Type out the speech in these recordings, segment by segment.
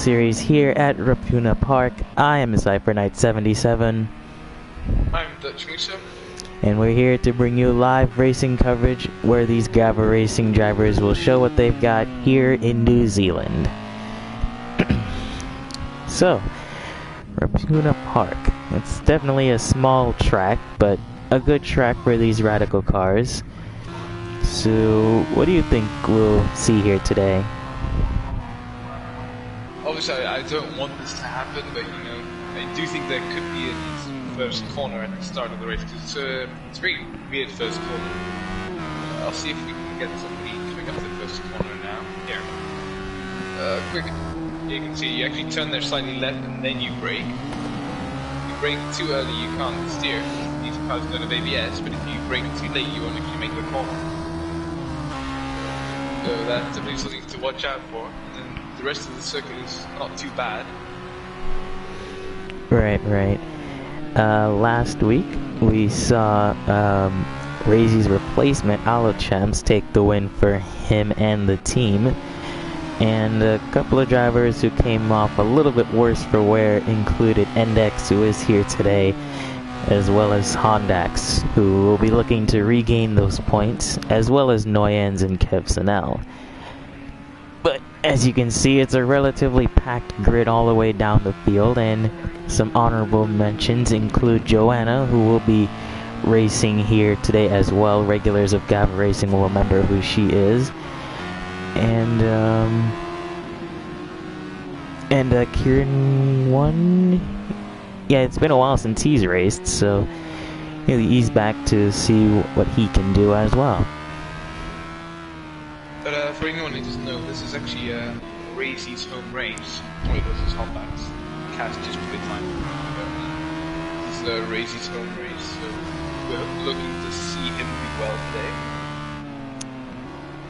series here at Rapuna Park. I am Cypher Knight 77. I'm Dutch Musa. And we're here to bring you live racing coverage where these Gavra Racing drivers will show what they've got here in New Zealand. So, Rapuna Park. It's definitely a small track, but a good track for these radical cars. So, what do you think we'll see here today? Obviously, I don't want this to happen, but you know, I do think there could be a first corner at the start of the race because it's a very weird first corner. I'll see if we can get somebody coming up the first corner now. Here, quick. You can see you actually turn there slightly left and then you brake. If you brake too early, you can't steer. These cars don't have ABS, but if you brake too late, you won't actually make the corner. So that's definitely something to watch out for. The rest of the circuit is not too bad. Right. Last week we saw Razy's replacement, Alochamps, take the win for him and the team. And a couple of drivers who came off a little bit worse for wear included Endex, who is here today, as well as Hondax, who will be looking to regain those points, as well as Noyens and Kev Sanel. But as you can see, it's a relatively packed grid all the way down the field, and some honorable mentions include Joanna, who will be racing here today as well. Regulars of Gavra Racing will remember who she is. And Kieran won. Yeah, it's been a while since he's raced, so he's back to see what he can do as well. But for anyone who doesn't know, this is actually Razy's home race. Sorry, this is Hotbacks. Cast just put it time. This is Razy's home race, so we're looking to see him do well today.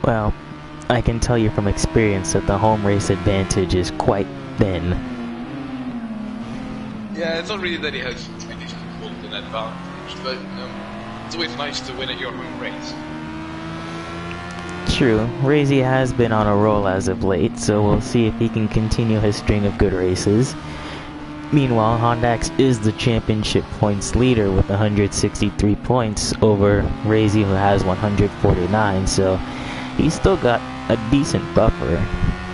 Well, I can tell you from experience that the home race advantage is quite thin. Yeah, it's not really that he has an advantage, but it's always nice to win at your home race. True, Razy has been on a roll as of late, so we'll see if he can continue his string of good races. Meanwhile, Hondax is the championship points leader with 163 points over Razy, who has 149, so he's still got a decent buffer.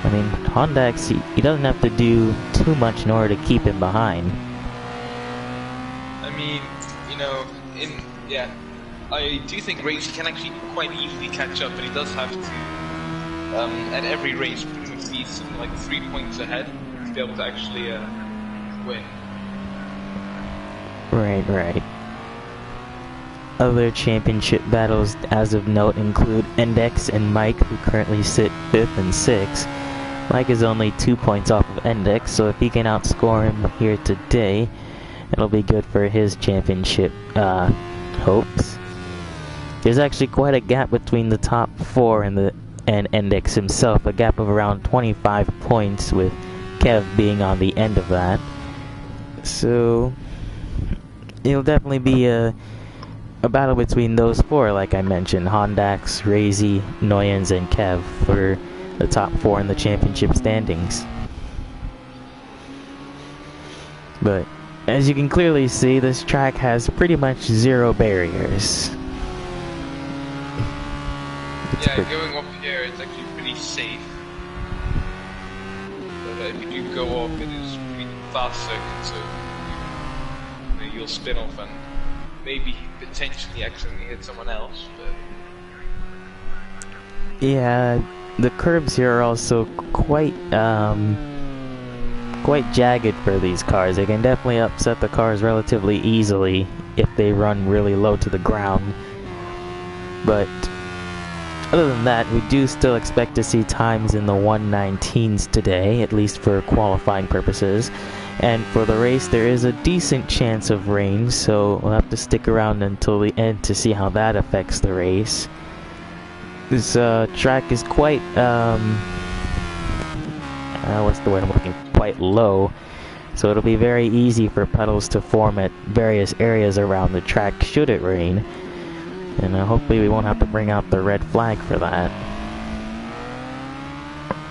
I mean, Hondax, he doesn't have to do too much in order to keep him behind. I mean, you know, I do think Razy can actually quite easily catch up, but he does have to, at every race, pretty much be something like 3 points ahead to be able to actually win. Right. Other championship battles as of note include Endex and Mike, who currently sit 5th and 6th. Mike is only 2 points off of Endex, so if he can outscore him here today, it'll be good for his championship hopes. There's actually quite a gap between the top 4 and Endex himself, a gap of around 25 points, with Kev being on the end of that. So it'll definitely be a battle between those 4, like I mentioned: Hondax, Razy, Noyens, and Kev for the top 4 in the championship standings. But as you can clearly see, this track has pretty much 0 barriers. Going off here is actually pretty safe. But if you do go off, it is pretty fast circuit, so you'll spin off and maybe potentially accidentally hit someone else. But yeah, the curbs here are also quite jagged for these cars. They can definitely upset the cars relatively easily if they run really low to the ground. But other than that, we do still expect to see times in the 119s today, at least for qualifying purposes. And for the race, there is a decent chance of rain, so we'll have to stick around until the end to see how that affects the race. This track is quite, what's the word I'm looking for? Quite low, so it'll be very easy for puddles to form at various areas around the track should it rain. And hopefully we won't have to bring out the red flag for that.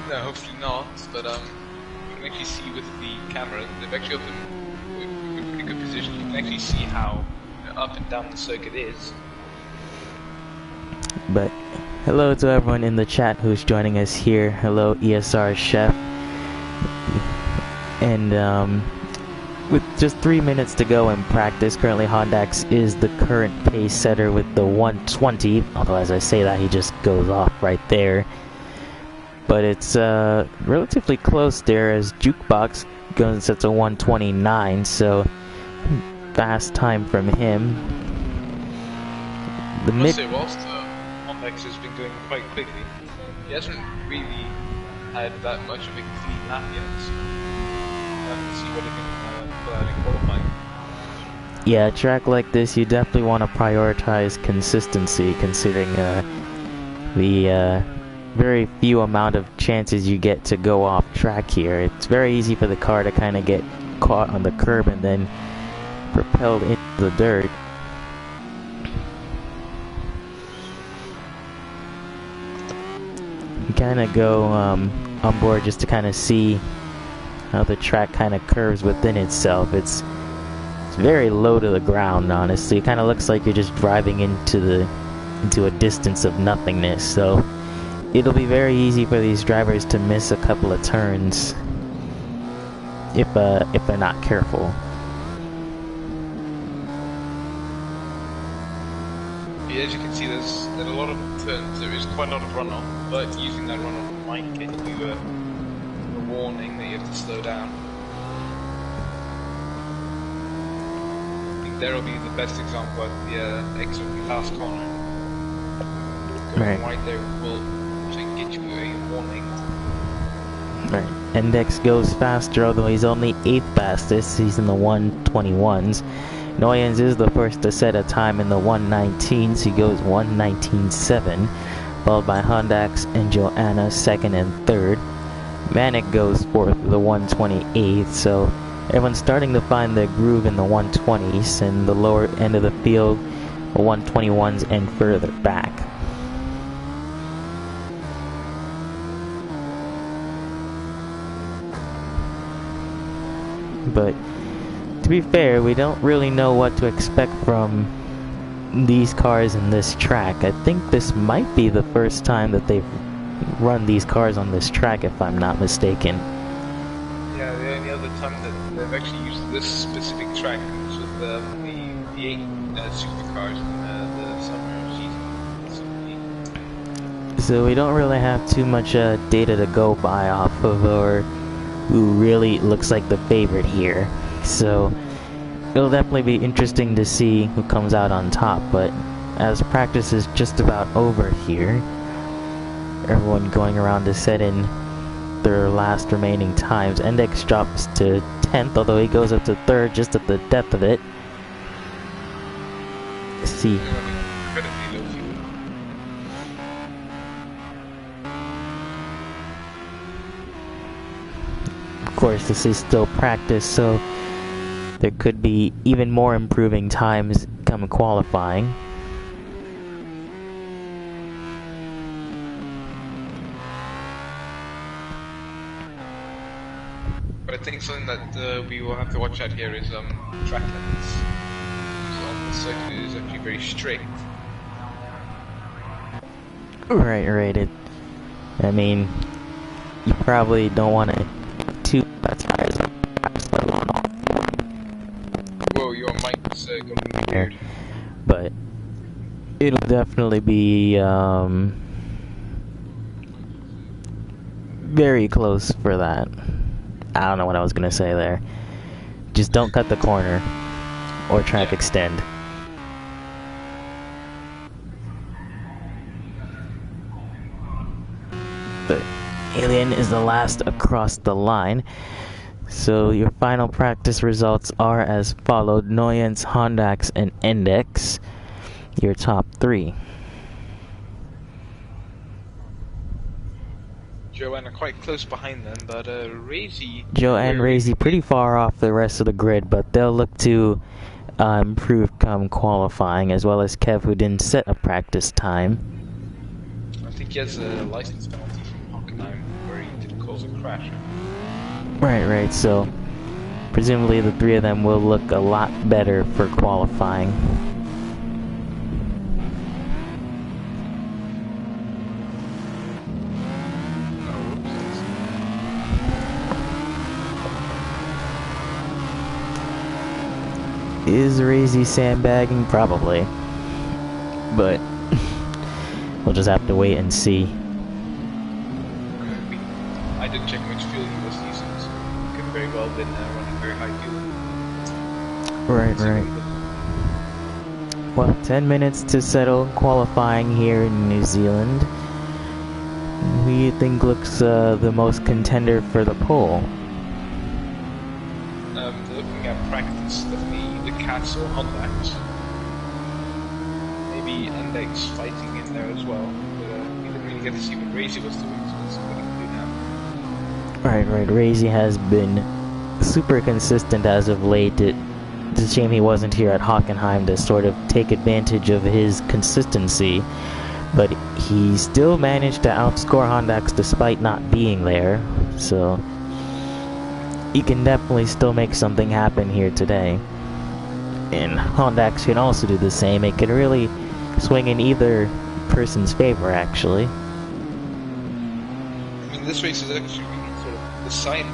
No, hopefully not, but make actually see with the camera, they've actually got them in a pretty good position. You can actually see how up and down the circuit is. But hello to everyone in the chat who's joining us here. Hello, ESR Chef. And with just 3 minutes to go in practice, currently Hondax is the current pace setter with the 120. Although as I say that, he just goes off right there. But it's relatively close there as Jukebox goes at a 129, so fast time from him. I must say, whilst Hondax has been going quite quickly, he hasn't really had that much of a clean lap yet, so we'll have to see what he can pull out in qualifying. Yeah, a track like this, you definitely want to prioritize consistency, considering the very few amount of chances you get to go off track here. It's very easy for the car to kind of get caught on the curb and then propelled into the dirt. You kind of go on board just to kind of see how the track kind of curves within itself. It's very low to the ground, honestly. It kind of looks like you're just driving into a distance of nothingness. So it'll be very easy for these drivers to miss a couple of turns if they're not careful. Yeah, as you can see, there's a lot of turns. There is quite a lot of runoff, but using that runoff might get you a warning that you have to slow down. I think there will be the best example at the exit of the last corner. Going right there will get you a warning. Right. Index goes faster, although he's only 8th fastest. He's in the 121s. Noyens is the first to set a time in the 119s. He goes 119.7, followed by Hondax and Joanna 2nd and 3rd. Manic goes 4th, the 128th. So everyone's starting to find their groove in the 120s, and the lower end of the field, the 121s and further back. But to be fair, we don't really know what to expect from these cars in this track. I think this might be the first time that they've run these cars on this track, if I'm not mistaken. Yeah, the only other time that they've actually used this specific track was with the 8 supercars in the summer season. So we don't really have too much data to go by off of, or who really looks like the favorite here. So it'll definitely be interesting to see who comes out on top. But as practice is just about over here, everyone going around to set in their last remaining times. Index drops to 10th, although he goes up to 3rd just at the depth of it. Let's see. Of course, this is still practice, so there could be even more improving times come qualifying. But I think something that we will have to watch out here is track limits. So on the circuit it is actually very strict. Right. I mean, you probably don't want to too much tires on Whoa, your mic's got weird. But it'll definitely be very close for that. I don't know what I was gonna say there. Just don't cut the corner or track extend. But Alien is the last across the line. So your final practice results are as followed: Noyens, Hondax, and Index. Your top 3. Joanna quite close behind them, but Razy... Joe and Razy pretty far off the rest of the grid, but they'll look to improve come qualifying, as well as Kev, who didn't set a practice time. I think he has a license penalty from Hockenheim, where he did cause a crash. Right, so presumably the three of them will look a lot better for qualifying. Is Razy sandbagging? Probably. But we'll just have to wait and see. I didn't check how much fuel he was using, so he could very well been running very high fuel. Right. Well, 10 minutes to settle qualifying here in New Zealand. Who do you think looks the most contender for the pole? Looking at practice, definitely the Cats or Hondax. Maybe Index fighting in there as well, but we didn't really get to see what Razy was doing, so let's see what he can do now. Right. Razy has been super consistent as of late. It's a shame he wasn't here at Hockenheim to sort of take advantage of his consistency, but he still managed to outscore Hondax despite not being there, so he can definitely still make something happen here today. And Hondax can also do the same. It can really swing in either person's favor, actually. I mean, this race is actually sort of deciding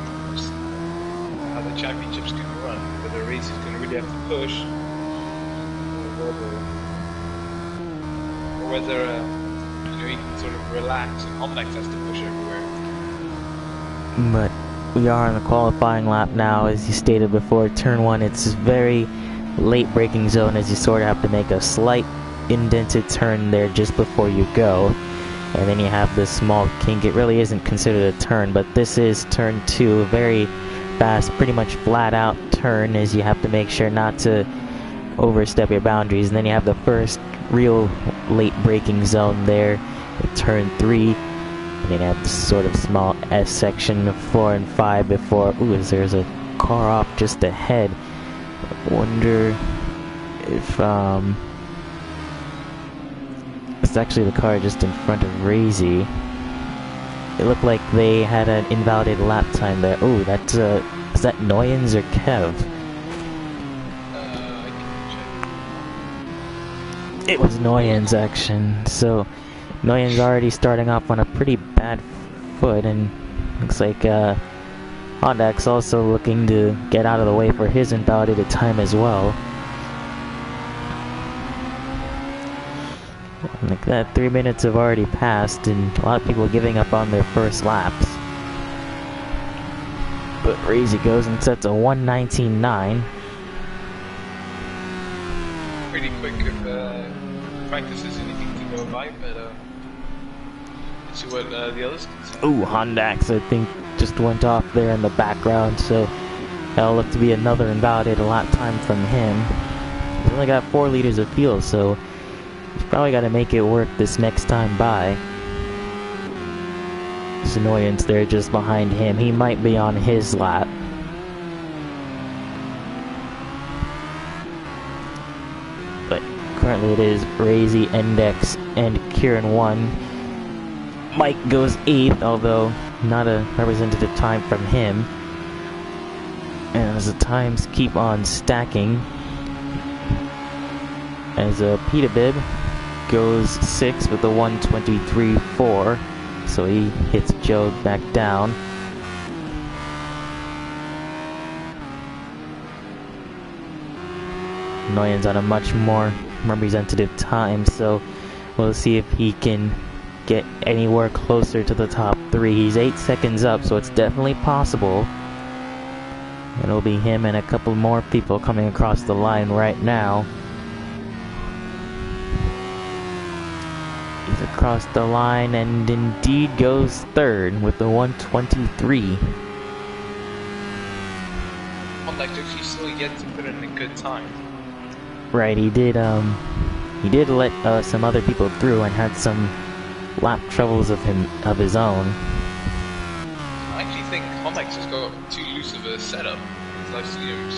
how the championship's going to run. Whether Race is going to really have to push, or whether he can sort of relax and Hondax has to push everywhere. But we are in the qualifying lap now, as you stated before. Turn 1, it's a very late braking zone, as you sort of have to make a slight indented turn there just before you go. And then you have this small kink. It really isn't considered a turn, but this is turn 2, a very fast, pretty much flat out turn, as you have to make sure not to overstep your boundaries. And then you have the first real late braking zone there at turn 3. And then you have this sort of small S section of 4 and 5 before, there's a car off just ahead. I wonder if, it's actually the car just in front of Razy. It looked like they had an invalidated lap time there. Oh, that's, is that Noyens or Kev? I can check. It was Noyens, action. So, Noyens already starting off on a pretty bad foot, and looks like Hondax also looking to get out of the way for his invalidated time as well. Like that, 3 minutes have already passed, and a lot of people giving up on their first laps. But Razy goes and sets a 1:19.9. Pretty quick if practice is anything to go by, but let's see what the others can say. Ooh, Hondax, I think, just went off there in the background, so that'll look to be another invalidated lap time from him. He's only got 4 liters of fuel, so he's probably got to make it work this next time by. There's Annoyance there just behind him. He might be on his lap. But currently it is Razy, Index, and Kieran 1. Mike goes 8th, although not a representative time from him. And as the times keep on stacking, as Peterbib goes 6th with a 1:23.4, so he hits Joe back down. Noyens on a much more representative time, so we'll see if he can get anywhere closer to the top 3. He's 8 seconds up, so it's definitely possible. It'll be him and a couple more people coming across the line right now. He's across the line and indeed goes 3rd with the 1:23. Hondax actually still yet to put in a good time. Right, he did let some other people through and had some lap troubles of his own. I actually think Hondax has got too loose of a setup, because I've seen him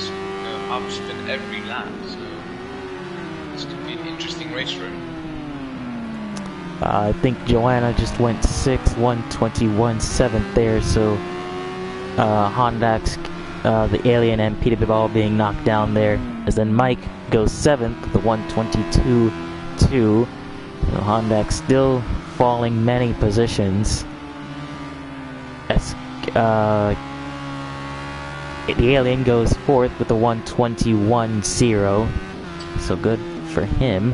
half spin every lap, so this could be an interesting race for him. I think Joanna just went 6th, 1:21.7 there, so Hondax, the Alien, and Peter Bib all being knocked down there. As then Mike goes 7th with the 122.2. Hondax still falling many positions. As the Alien goes 4th with the 121.0. So good for him.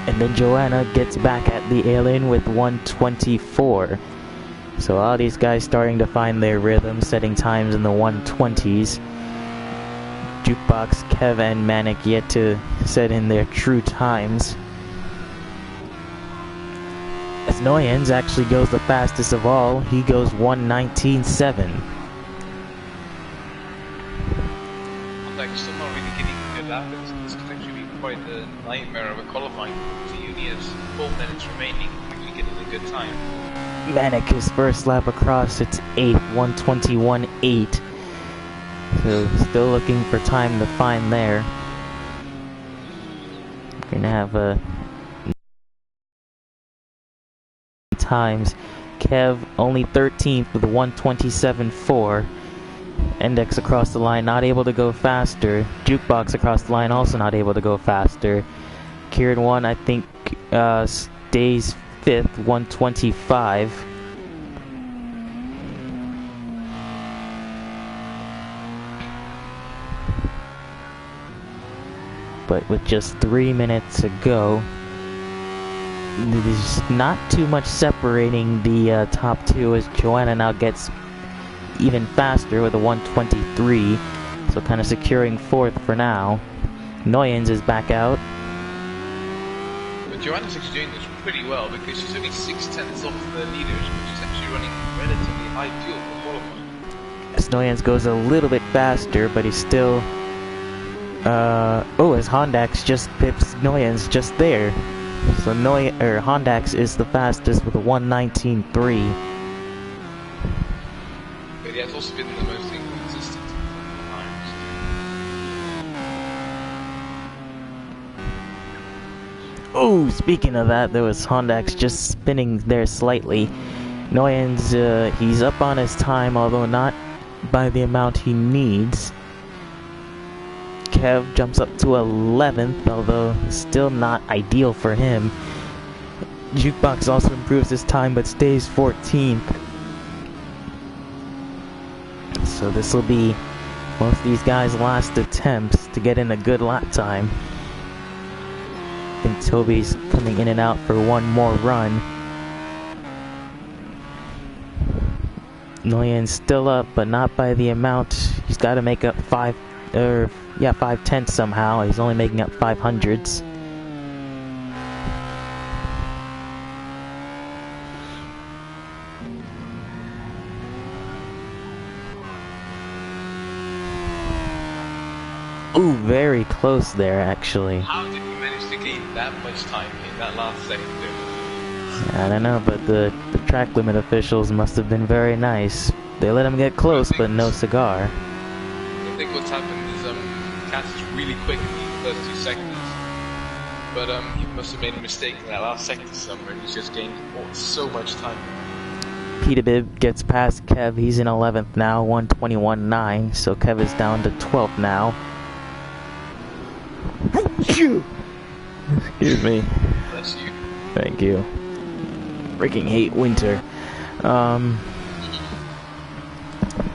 And then Joanna gets back at the Alien with 124. So all these guys starting to find their rhythm, setting times in the 120s. Jukebox, Kev, and Manic yet to set in their true times. As Noyens actually goes the fastest of all, he goes 119.7. Like, still not really getting good laps. This could actually be quite a nightmare of a qualifying. He only has 4 minutes remaining, actually getting a good time. Manic, his first lap across, it's 8th, 121.8. So still looking for time to find there. We're gonna have times. Kev only 13th with a 127.4. Index across the line, not able to go faster. Jukebox across the line, also not able to go faster. Kieran 1, I think, stays 5th, 125. But with just 3 minutes to go, there's not too much separating the top two, as Joanna now gets even faster with a 123, so kind of securing 4th for now. Noyens is back out. But Joanna's actually doing this pretty well because she's only 6/10 off the leaders, but she's actually running relatively high fuel for qualifying. As Noyens goes a little bit faster, but he's still as Hondax just pips Noyens just there. So Hondax is the fastest with a 119.3. But he has also been the most inconsistent times. Oh, speaking of that, there was Hondax just spinning there slightly. Noyens, he's up on his time, although not by the amount he needs. Kev jumps up to 11th, although still not ideal for him. Jukebox also improves his time, but stays 14th. So this will be most of these guys' last attempts to get in a good lap time. I think Toby's coming in and out for one more run. Noyan's still up, but not by the amount. He's got to make up 5/10 somehow. He's only making up 500s. Ooh, very close there, actually. How did he manage to gain that much time in that last sector? I don't know, but the track limit officials must have been very nice. They let him get close, but no cigar. I think what's happened is Cass is really quick in the first 2 sectors, but he must have made a mistake in that last sector somewhere, and he's just gained so much time. Peter Bibb gets past Kev. He's in 11th now, 121.9, so Kev is down to 12th now. Excuse me. Bless you. Thank you. Freaking hate winter.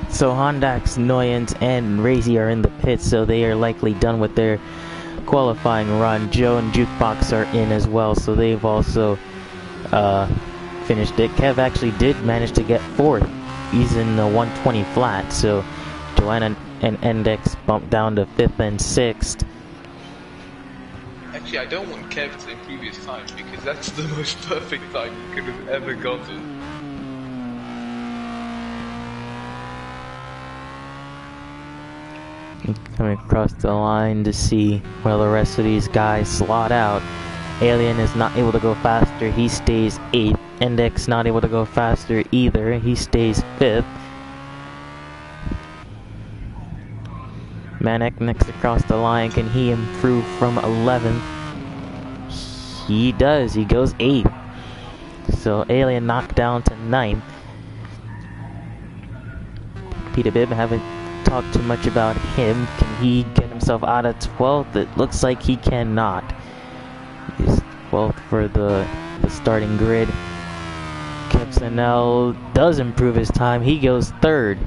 So Hondax, Noyens, and Razy are in the pits, so they are likely done with their qualifying run. Joe and Jukebox are in as well, so they've also finished it. Kev actually did manage to get 4th. He's in the 120 flat, so Joanna and Index bumped down to 5th and 6th. Actually, I don't want Kev to improve his time, because that's the most perfect time he could have ever gotten. Coming across the line to see where the rest of these guys slot out. Alien is not able to go faster, he stays 8th. Index not able to go faster either, he stays 5th. Manic next across the line, can he improve from 11th? He does, he goes 8th. So Alien knocked down to 9th. Peter Bibb, haven't talked too much about him. Can he get himself out of 12th? It looks like he cannot. He's 12th for the starting grid. Kepsenel does improve his time. He goes 3rd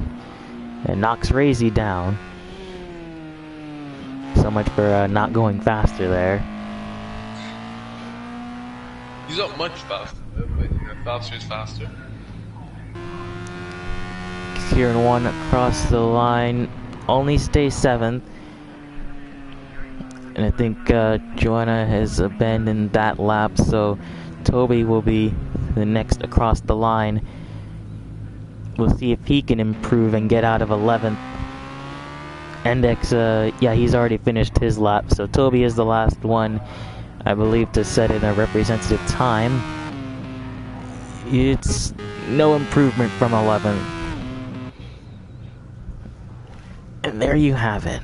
and knocks Razy down. So much for not going faster there. He's not much faster, but faster is faster. Kieran 1 across the line, only stays 7th. And I think Joanna has abandoned that lap, so Toby will be the next across the line. We'll see if he can improve and get out of 11th. Index, yeah, he's already finished his lap, so Toby is the last one, I believe, to set in a representative time. It's no improvement from 11th. And there you have it.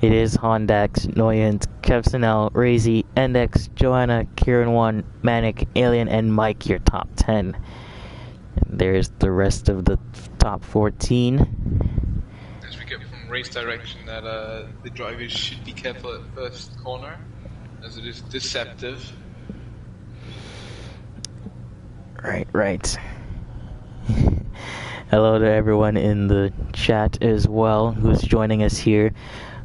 It is Hondax, Noyant, Kevsenel, Razy, Index, Joanna, Kieran 1, Manic, Alien, and Mike, your top 10. And there's the rest of the top 14. As we get from race direction that the drivers should be careful at first corner, as it is deceptive. Right. Hello to everyone in the chat as well who's joining us here.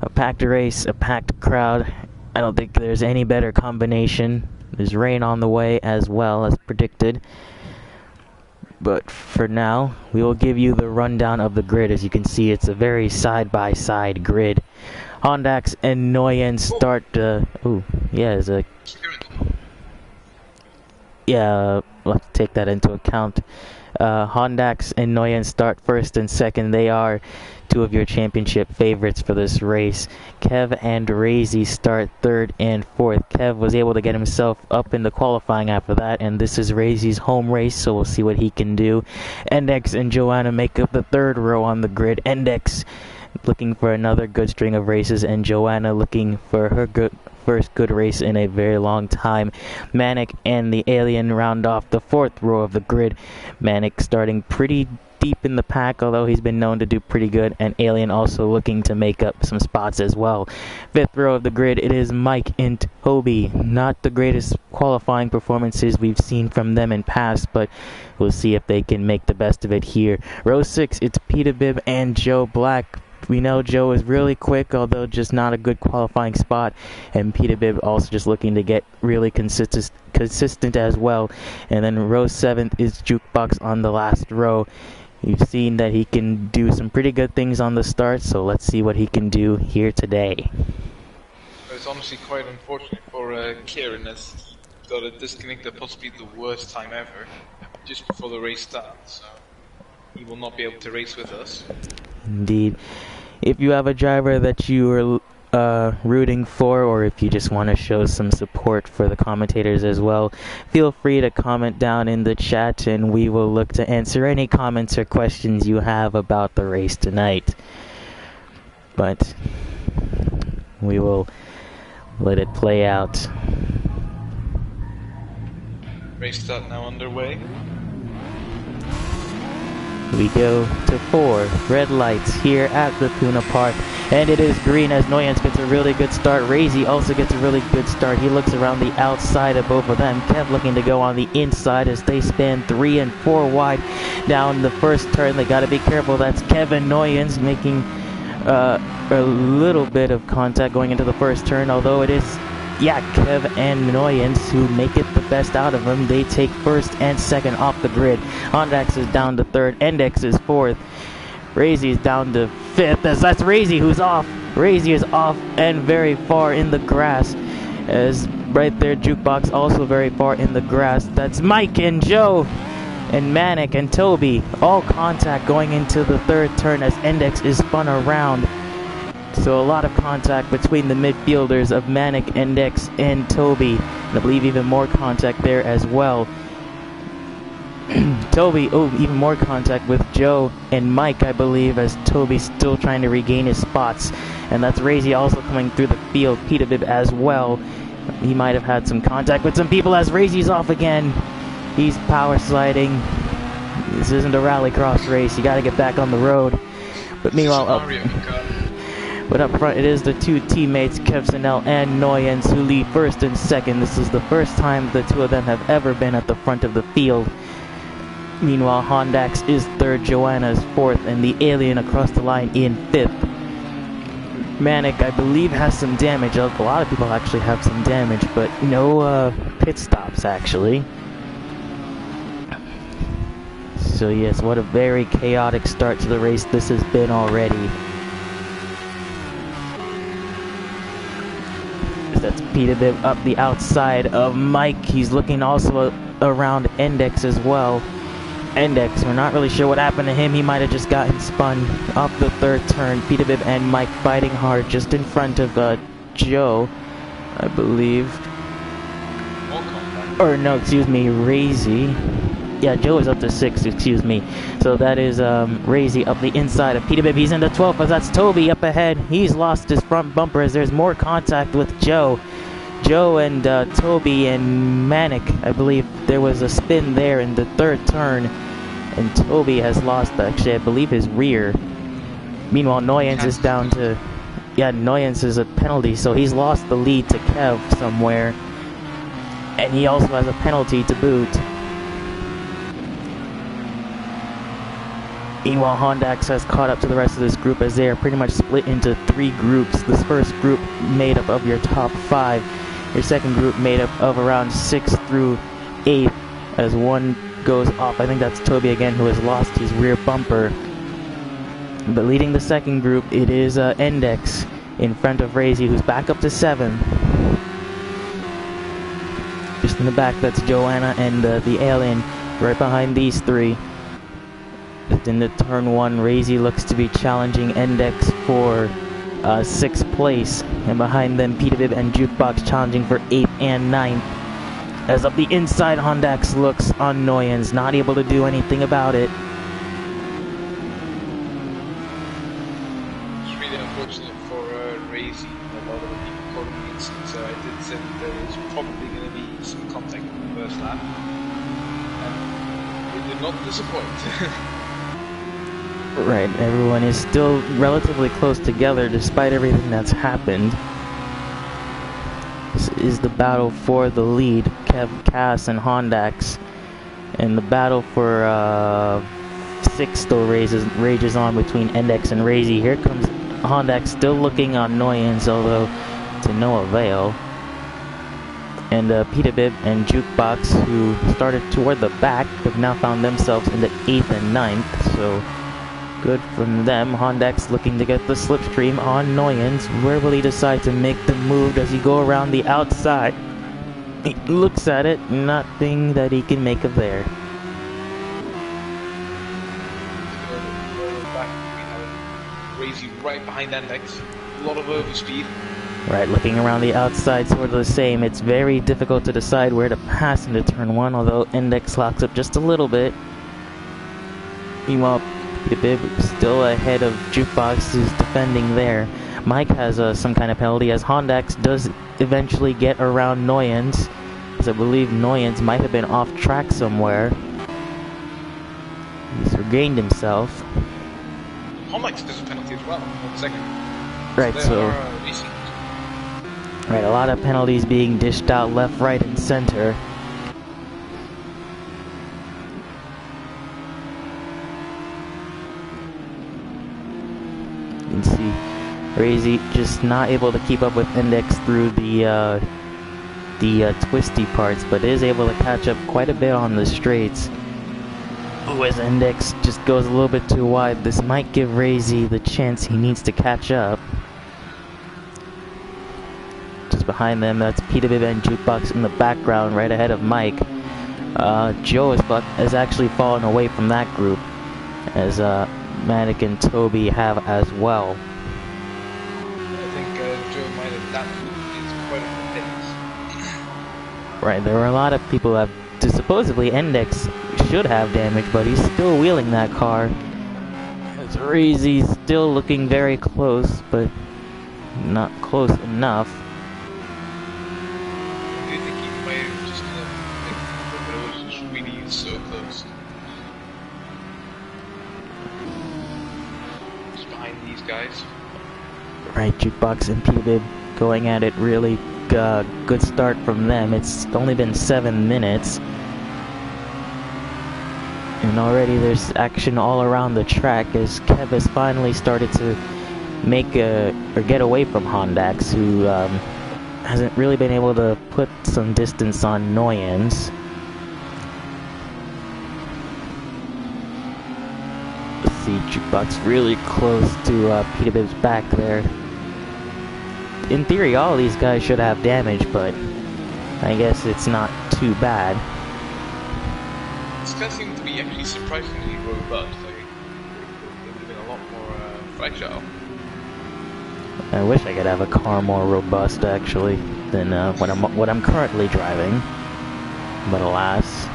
A packed race, a packed crowd. I don't think there's any better combination. There's rain on the way as well as predicted. But for now, we will give you the rundown of the grid. As you can see, it's a very side-by-side grid. Hondax and Noyen start... we'll have to take that into account. Hondax and Noyen start first and second. They are two of your championship favorites for this race. Kev and Razy start 3rd and 4th. Kev was able to get himself up in the qualifying after that, and this is Razy's home race, so we'll see what he can do. Index and Joanna make up the 3rd row on the grid. Index looking for another good string of races, and Joanna looking for her first good race in a very long time. Manic and the Alien round off the 4th row of the grid. Manic starting pretty deep in the pack, although he's been known to do pretty good, and Alien also looking to make up some spots as well. 5th row of the grid, it is Mike and Toby. Not the greatest qualifying performances we've seen from them in past, but we'll see if they can make the best of it here. Row 6, it's Peter Bibb and Joe Black. We know Joe is really quick, although just not a good qualifying spot, and Peter Bibb also just looking to get really consistent as well. And then row 7th is Jukebox on the last row. You've seen that he can do some pretty good things on the start, so let's see what he can do here today. It's honestly quite unfortunate for Kieran, as he got a disconnect at possibly the worst time ever, just before the race starts, so he will not be able to race with us. Indeed. If you have a driver that you are rooting for, or if you just want to show some support for the commentators as well, feel free to comment down in the chat and we will look to answer any comments or questions you have about the race tonight. But we will let it play out. Race start now underway. We go to 4 red lights here at Rapuna Park, and it is green as Noyance gets a really good start. Razy also gets a really good start. He looks around the outside of both of them. Kev looking to go on the inside as they span 3 and 4 wide down the first turn. They got to be careful. That's Kevin Noyance making a little bit of contact going into the first turn, although it is Kev and Noyance who make it the best out of them. They take 1st and 2nd off the grid. Hondax is down to 3rd. Index is 4th. Razy is down to 5th, as that's Razy who's off. Razy is off and very far in the grass, as right there Jukebox also very far in the grass. That's Mike and Joe and Manic and Toby. All contact going into the 3rd turn as Index is spun around. So a lot of contact between the midfielders of Manic, Index, and Toby. And I believe even more contact there as well. Toby, even more contact with Joe and Mike, I believe, as Toby's still trying to regain his spots. And that's Razy also coming through the field. Peter Bibb as well. He might have had some contact with some people as Razy's off again. He's power sliding. This isn't a rallycross race. You gotta get back on the road. But meanwhile, up front, it is the two teammates, Kevsinel and Noyens, who lead first and second. This is the first time the two of them have ever been at the front of the field. Meanwhile, Hondax is third, Joanna is fourth, and the Alien across the line in fifth. Manic, I believe, has some damage. A lot of people actually have some damage, but no pit stops, actually. So yes, what a very chaotic start to the race this has been already. That's Peterbilt up the outside of Mike. He's looking also around Endex as well. Endex, we're not really sure what happened to him. He might have just gotten spun off the third turn. Peterbilt and Mike fighting hard just in front of Joe, I believe. Or no, excuse me, Razy. Yeah, Joe is up to 6, excuse me. So that is Razy up the inside of Peterbilt. He's into 12th, but that's Toby up ahead. He's lost his front bumper as there's more contact with Joe. Joe and Toby and Manic, I believe there was a spin there in the third turn. And Toby has lost, actually, I believe his rear. Meanwhile, Noyens is down to... Yeah, Noyens is a penalty, so he's lost the lead to Kev somewhere. And he also has a penalty to boot. Meanwhile, Hondax has caught up to the rest of this group as they are pretty much split into 3 groups. This first group made up of your top 5. Your second group made up of around 6th through 8th as one goes off. I think that's Toby again, who has lost his rear bumper. But leading the second group, it is Endex in front of Razy, who's back up to 7. Just in the back, that's Joanna and the Alien right behind these 3. Just in the turn 1, Razy looks to be challenging Endex for 6th place. And behind them, Peterbilt and Jukebox challenging for 8th and 9th. As up the inside, Hondax looks on Noyens, not able to do anything about it. It's really unfortunate for Razy. A lot of the people called him instant, so I did say that there was probably going to be some contact in the first lap. And it did not disappoint. Right, everyone is still relatively close together despite everything that's happened. This is the battle for the lead, Kev, Cass, and Hondax. And the battle for 6 still rages on between Endex and Razy. Here comes Hondax still looking on Noyens, although to no avail. And Peterbilt and Jukebox, who started toward the back, have now found themselves in the 8th and 9th, so good from them. Hondax looking to get the slipstream on Noyens. Where will he decide to make the move? Does he go around the outside? He looks at it, nothing that he can make of there. Razy right behind Endex. A lot of overspeed. Right, looking around the outside, sort of the same. It's very difficult to decide where to pass into turn 1, although Endex locks up just a little bit. Meanwhile, Peterbilt still ahead of Jukebox, who's defending there. Mike has some kind of penalty, as Hondax does eventually get around Noyens, as I believe Noyens might have been off track somewhere. He's regained himself. Hondax does a penalty as well, 1 second. Right, so right, a lot of penalties being dished out left, right, and center. You can see Razy just not able to keep up with Endex through the twisty parts, but is able to catch up quite a bit on the straights. Ooh, as Endex just goes a little bit too wide, this might give Razy the chance he needs to catch up. Just behind them, that's Peterbilt and Jukebox in the background, right ahead of Mike. Joe has actually fallen away from that group, as Manic and Toby have as well. I think Joe might have damaged quite a few things. Right, there were a lot of people that supposedly Endex should have damage, but he's still wheeling that car. As Razy's still looking very close, but not close enough. is so close. Just behind these guys. Right, Jukebox and P-Bib going at it really good start from them. It's only been 7 minutes. And already there's action all around the track as Kev has finally started to make or get away from Hondax, who hasn't really been able to put some distance on Noyens. Let's see, Jukebox really close to P-Bib's back there. In theory, all these guys should have damage, but I guess it's not too bad. These guys seem to be actually surprisingly robust. They've been a lot more fragile. I wish I could have a car more robust, actually, than what I'm currently driving. But alas.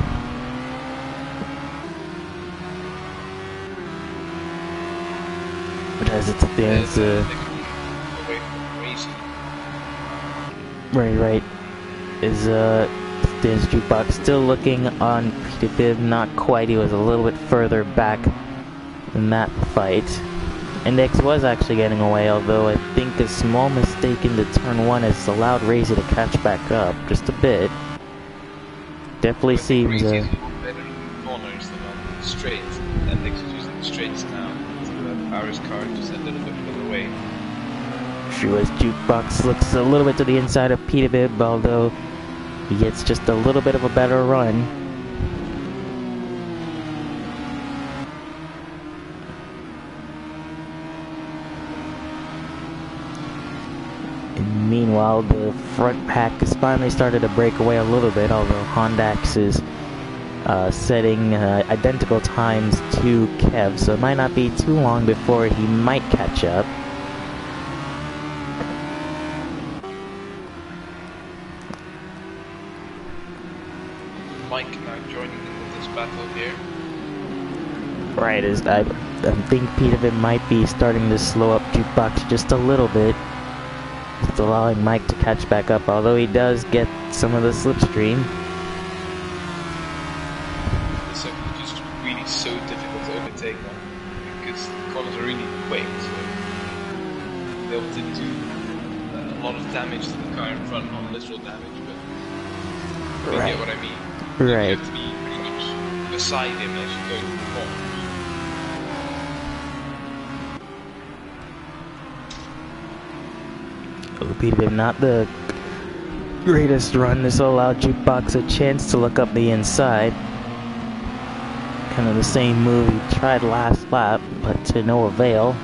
But as it stands, right, is stands Jukebox still looking on P-Bib, not quite. He was a little bit further back in that fight. Index was actually getting away, although I think a small mistake into turn 1 has allowed Razy to catch back up just a bit. Definitely seems better in corners than on the straights. Index is using the straights now, so that Paris car just a little bit further away. True, as Jukebox looks a little bit to the inside of P-Bib, although he gets just a little bit of a better run. And meanwhile, the front pack has finally started to break away a little bit, although Hondax is setting identical times to Kev, so it might not be too long before he might catch up. Mike now joining into this battle here. Right, as I think P-Bib might be starting to slow up Jukebox just a little bit, just allowing Mike to catch back up, although he does get some of the slipstream. This is just really so difficult to overtake them because the corners are really quick, so they're able to do a lot of damage to the car in front, not literal damage, but you get what I mean. Right. You have to be pretty much beside him as you go through the corners. P-Bib not the greatest run. This will allow Jukebox a chance to look up the inside. Kind of the same move he tried last lap, but to no avail.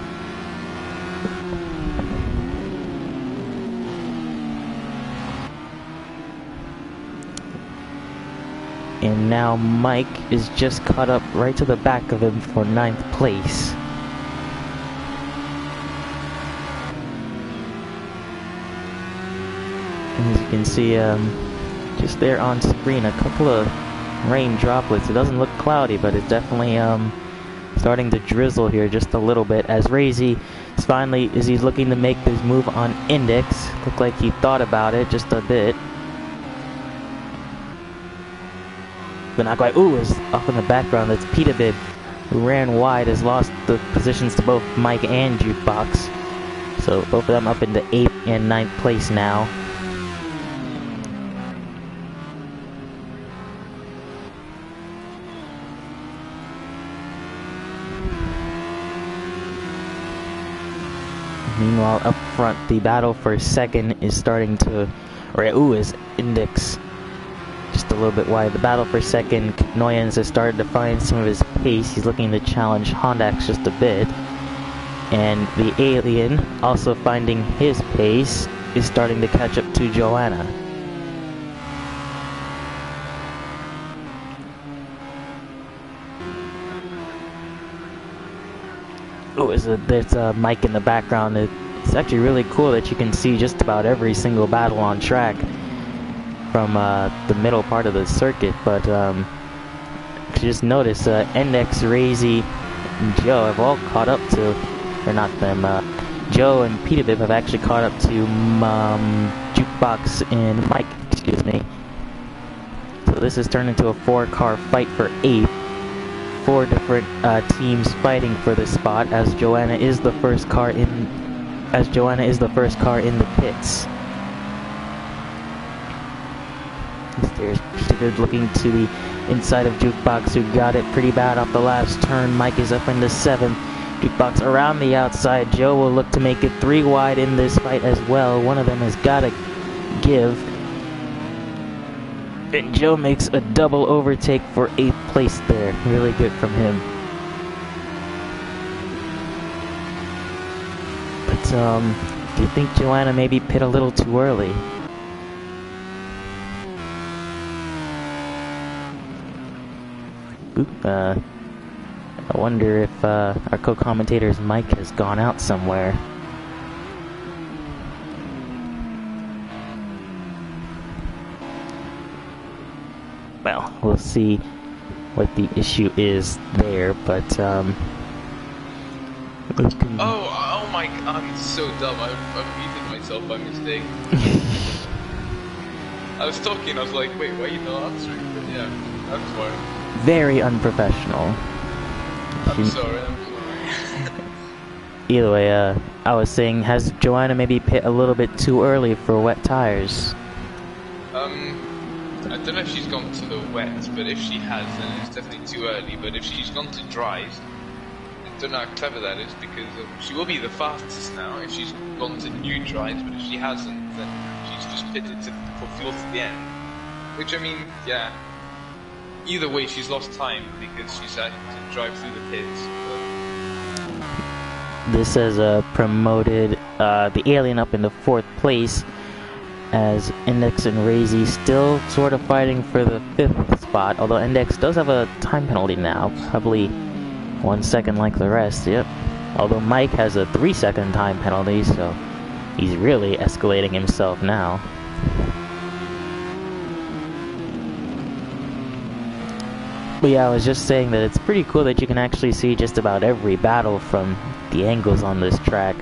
And now Mike is just caught up right to the back of him for 9th place. And as you can see, just there on screen, a couple of rain droplets. It doesn't look cloudy, but it's definitely starting to drizzle here just a little bit. As Razy is finally, he's looking to make his move on Index. Looked like he thought about it just a bit. But not quite. Ooh, is off in the background. That's P-Bib, who ran wide, has lost the positions to both Mike and Jukebox. So both of them up into 8th and 9th place now. Meanwhile, up front, the battle for second is starting to... Ooh, is Index just a little bit wide. The battle for second, Noyens has started to find some of his pace. He's looking to challenge Hondax just a bit. And the Alien, also finding his pace, is starting to catch up to Joanna. Oh, there's a Mike in the background. It's actually really cool that you can see just about every single battle on track from the middle part of the circuit. But you just notice Index, Razy, and Joe have all caught up to, or not them, Joe and P-Bib have actually caught up to Jukebox and Mike, excuse me. So this has turned into a 4-car fight for 8th. 4 different teams fighting for this spot, as Joanna is the first car in the pits. They're looking to the inside of Jukebox, who got it pretty bad off the last turn. Mike is up into 7th. Jukebox around the outside. Joe will look to make it 3 wide in this fight as well. One of them has got to give. And Joe makes a double overtake for 8th place there. Really good from him. But, do you think Joanna maybe pit a little too early? I wonder if our co-commentator's mic has gone out somewhere. Well, we'll see what the issue is there, but oh my, I'm so dumb. I muted myself by mistake. I was talking, I was like, wait, why are you not answering? But yeah, that's why. Very unprofessional. I'm sorry. Either way, I was saying, has Joanna maybe pit a little bit too early for wet tires? I don't know if she's gone to the wet, but if she has, then it's definitely too early. But if she's gone to dries, I don't know how clever that is, because she will be the fastest now if she's gone to new dries, but if she hasn't, then she's just pitted for fuel to the end. Which, I mean, yeah. Either way, she's lost time because she's had to drive through the pits. This has promoted the Alien up into 4th place, as Index and Razy still sort of fighting for the 5th spot, although Index does have a time penalty now, probably 1 second like the rest, yep. Although Mike has a 3-second time penalty, so he's really escalating himself now. But yeah, I was just saying that it's pretty cool that you can actually see just about every battle from the angles on this track.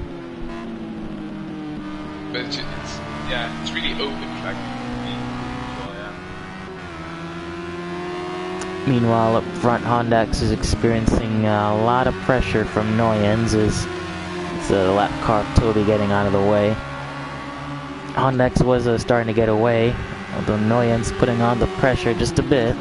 But it's really open track. Meanwhile, up front, Hondax is experiencing a lot of pressure from Noyens as the lap car of Toby getting out of the way. Hondax was starting to get away, although Noyens putting on the pressure just a bit.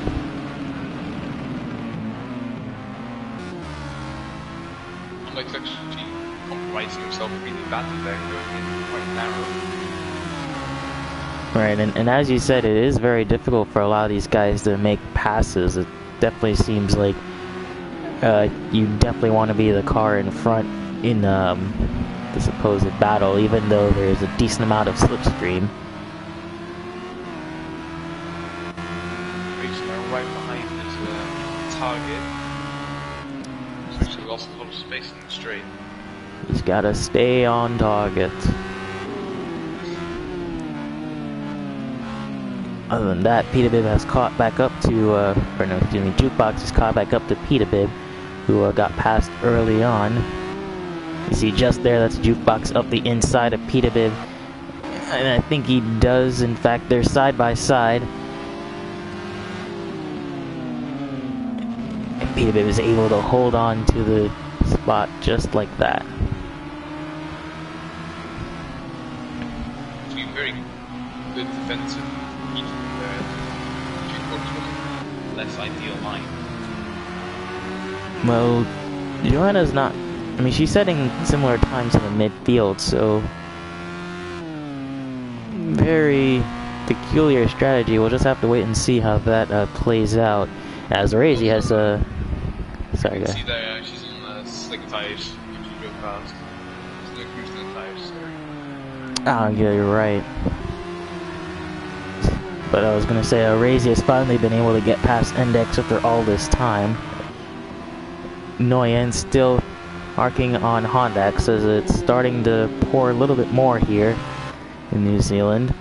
Like actually compromising himself really badly there, going in quite narrow. Right, and as you said, it is very difficult for a lot of these guys to make passes. It definitely seems like you definitely want to be the car in front in the supposed battle, even though there's a decent amount of slipstream. Racing right behind his target. Actually lost a lot of space in the straight. He's got to stay on target. Other than that, Peterbib has caught back up to, Jukebox has caught back up to Peterbib, who got passed early on. You see just there, that's Jukebox up the inside of Peterbib. And I think he does, in fact, they're side by side. Peterbib is able to hold on to the spot just like that. Actually, very good defensive heat there. Less ideal line. Well, Joanna's not. I mean, she's setting similar times in the midfield, so very peculiar strategy. We'll just have to wait and see how that plays out. As Razy has a. Sorry, guys. See there, she's on slick tires. If she go fast, there's no cruise in the tires. So. Oh, yeah, you're right. But I was gonna say, Razy has finally been able to get past Index after all this time. Nguyen still marking on Hondax as it's starting to pour a little bit more here in New Zealand.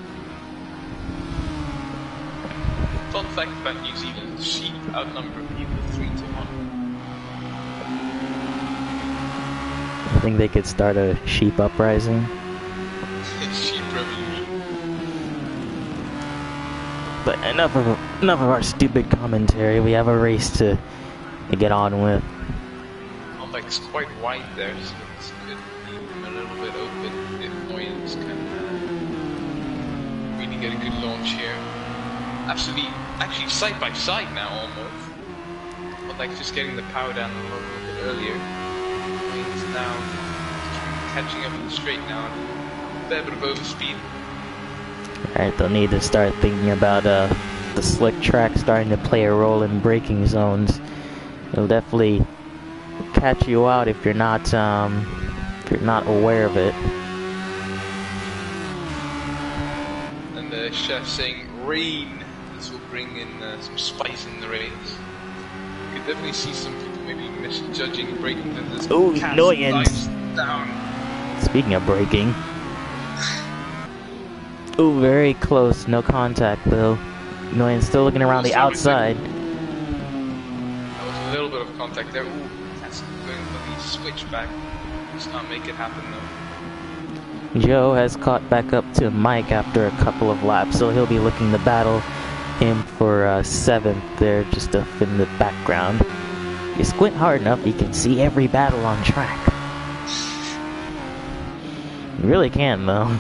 Fun fact about New Zealand, sheep outnumber people 3-1. I think they could start a sheep uprising. Sheep revolution. But enough of our stupid commentary. We have a race to get on with. Contact's quite wide there, so this could be a little bit open if Noyens can really get a good launch here. Actually side by side now almost. Contact's just getting the power down a little bit earlier. Noyens now catching up in the straight now. A fair bit of overspeed. Alright, they'll need to start thinking about the slick track starting to play a role in braking zones. It'll definitely catch you out if you're not aware of it. And the chef saying rain. This will bring in some spice in the race. You could definitely see some people maybe misjudging braking. Ooh, Noyens. Down. Speaking of braking. Ooh, very close. No contact though. Noyens still looking around the outside. That was a little bit of contact there. Ooh, that's going for the switchback. Just not make it happen though. Joe has caught back up to Mike after a couple of laps, so he'll be looking to battle him for 7th there, just up in the background. If you squint hard enough, you can see every battle on track. You really can, though.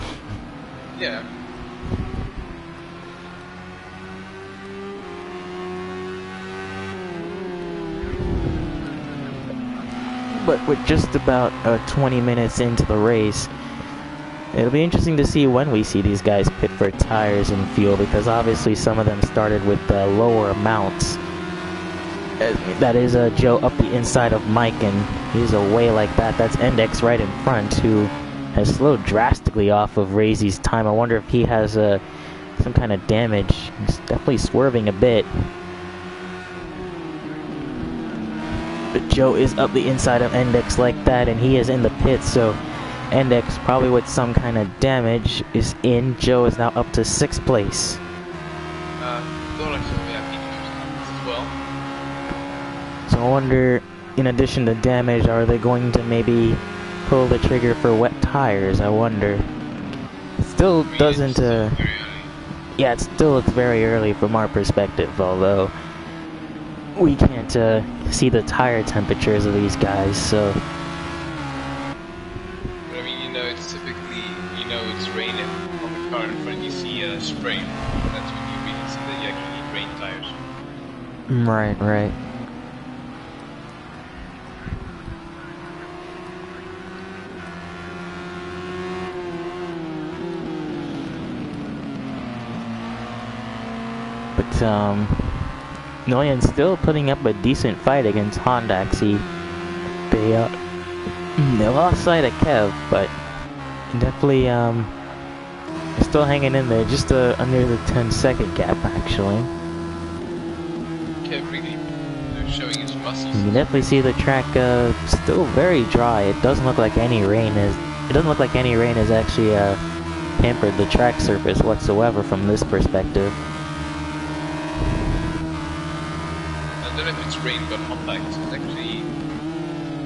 Yeah. But we're just about 20 minutes into the race. It'll be interesting to see when we see these guys pit for tires and fuel, because obviously some of them started with lower amounts. That is Joe up the inside of Mike, and he's away like that. That's Endex right in front, who has slowed drastically off of Razy's time. I wonder if he has some kind of damage. He's definitely swerving a bit. But Joe is up the inside of Endex like that, and he is in the pits, so Endex, probably with some kind of damage, is in. Joe is now up to 6th place. Thought I saw as well. So I wonder, in addition to damage, are they going to maybe pull the trigger for wet tires? I wonder. It still doesn't, yeah, it's very early from our perspective, although we can't see the tire temperatures of these guys, so. But I mean, you know, it's typically, you know, it's raining on the car in front, you see spray. That's when you really see that you actually need rain tires. Right. But, Noyan's still putting up a decent fight against Hondax. They lost sight of Kev, but definitely they're still hanging in there, just under the 10-second gap actually. Kev really showing his muscles. You can definitely see the track still very dry. It doesn't look like any rain has actually hampered the track surface whatsoever from this perspective. I don't know if it's rain, but Honda is actually,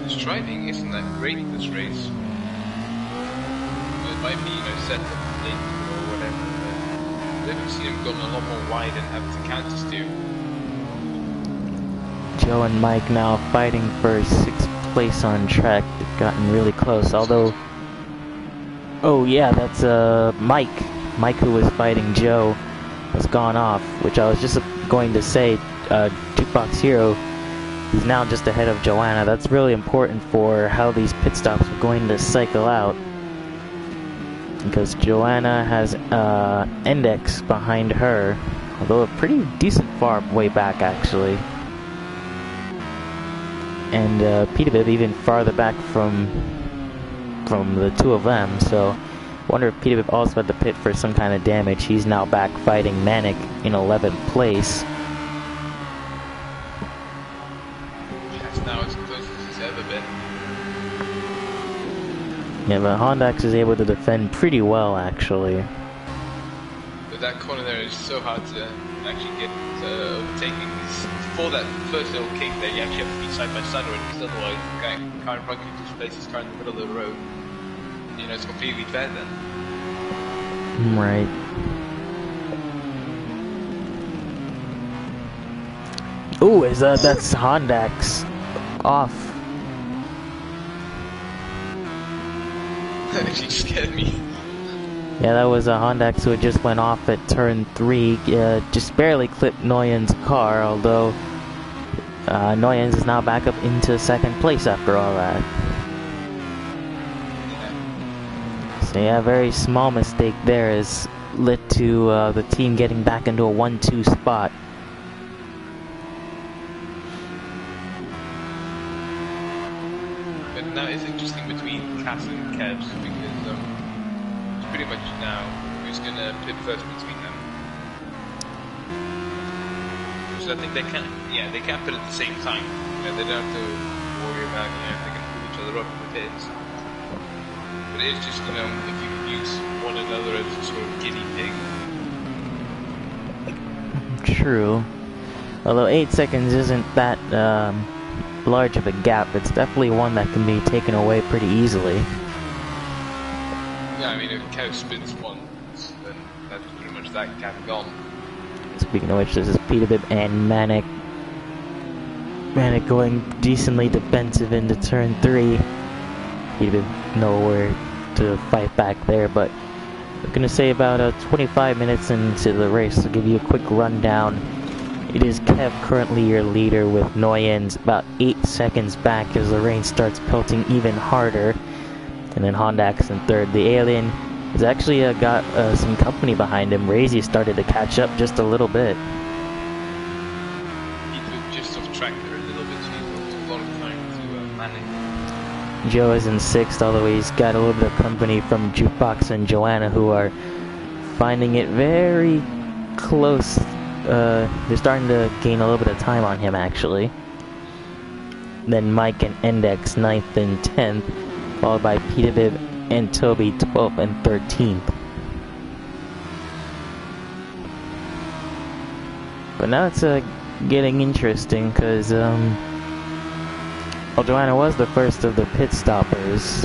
his driving isn't that great in this race. It might be, you know, set up late or whatever, but I've definitely seen him going a lot more wide and have to counter steer. Joe and Mike now fighting for 6th place on track. They've gotten really close, although... Oh yeah, that's Mike. Mike, who was fighting Joe, has gone off, which I was just going to say. Jukebox Hero is now just ahead of Joanna. That's really important for how these pit stops are going to cycle out, because Joanna has Index behind her, although a pretty decent far way back actually, and Peterbilt even farther back from the two of them. So I wonder if Peterbilt also had to pit for some kind of damage. He's now back fighting Manic in 11th place. Now as close as it's ever been. Yeah, but Hondax is able to defend pretty well, actually. But that corner there is so hard to actually get overtaking. For that first little kick there, you actually have to be side by side already, because otherwise the car in front can just place his car in the middle of the road. You know, it's completely fair then. Right. Ooh, that's Honda's off. She scared me. Yeah, that was a Honda's who just went off at turn 3, just barely clipped Nguyen's car, although Nguyen's is now back up into second place after all that. So yeah, very small mistake there has led to the team getting back into a 1-2 spot. But now it's interesting between Cass and Kevs because it's pretty much now who's gonna pit first between them. Because I think they can pit at the same time. You know, they don't have to worry about if they can pull each other up in the pits. But it's just if you can use one another as a sort of guinea pig. True. Although 8 seconds isn't that large of a gap, it's definitely one that can be taken away pretty easily. Yeah, I mean, if Kev spins once, then that's pretty much that gap gone. Speaking of which, this is Peterbib and Manic. Manic going decently defensive into turn 3. Peterbib nowhere to fight back there, but I'm gonna say about 25 minutes into the race, to give you a quick rundown. It is Kev currently your leader with Nguyen's about 8 seconds back as the rain starts pelting even harder. And then Honda's in third. The Alien has actually got some company behind him. Razy started to catch up just a little bit. He took just off track there a little bit, so he took a lot of time to manage. Joe is in sixth, although he's got a little bit of company from Jukebox and Joanna, who are finding it very close. They're starting to gain a little bit of time on him, actually. Then Mike and Index 9th and 10th, followed by Peterbib and Toby 12th and 13th. But now it's getting interesting, because well, Joanna was the first of the pit stoppers,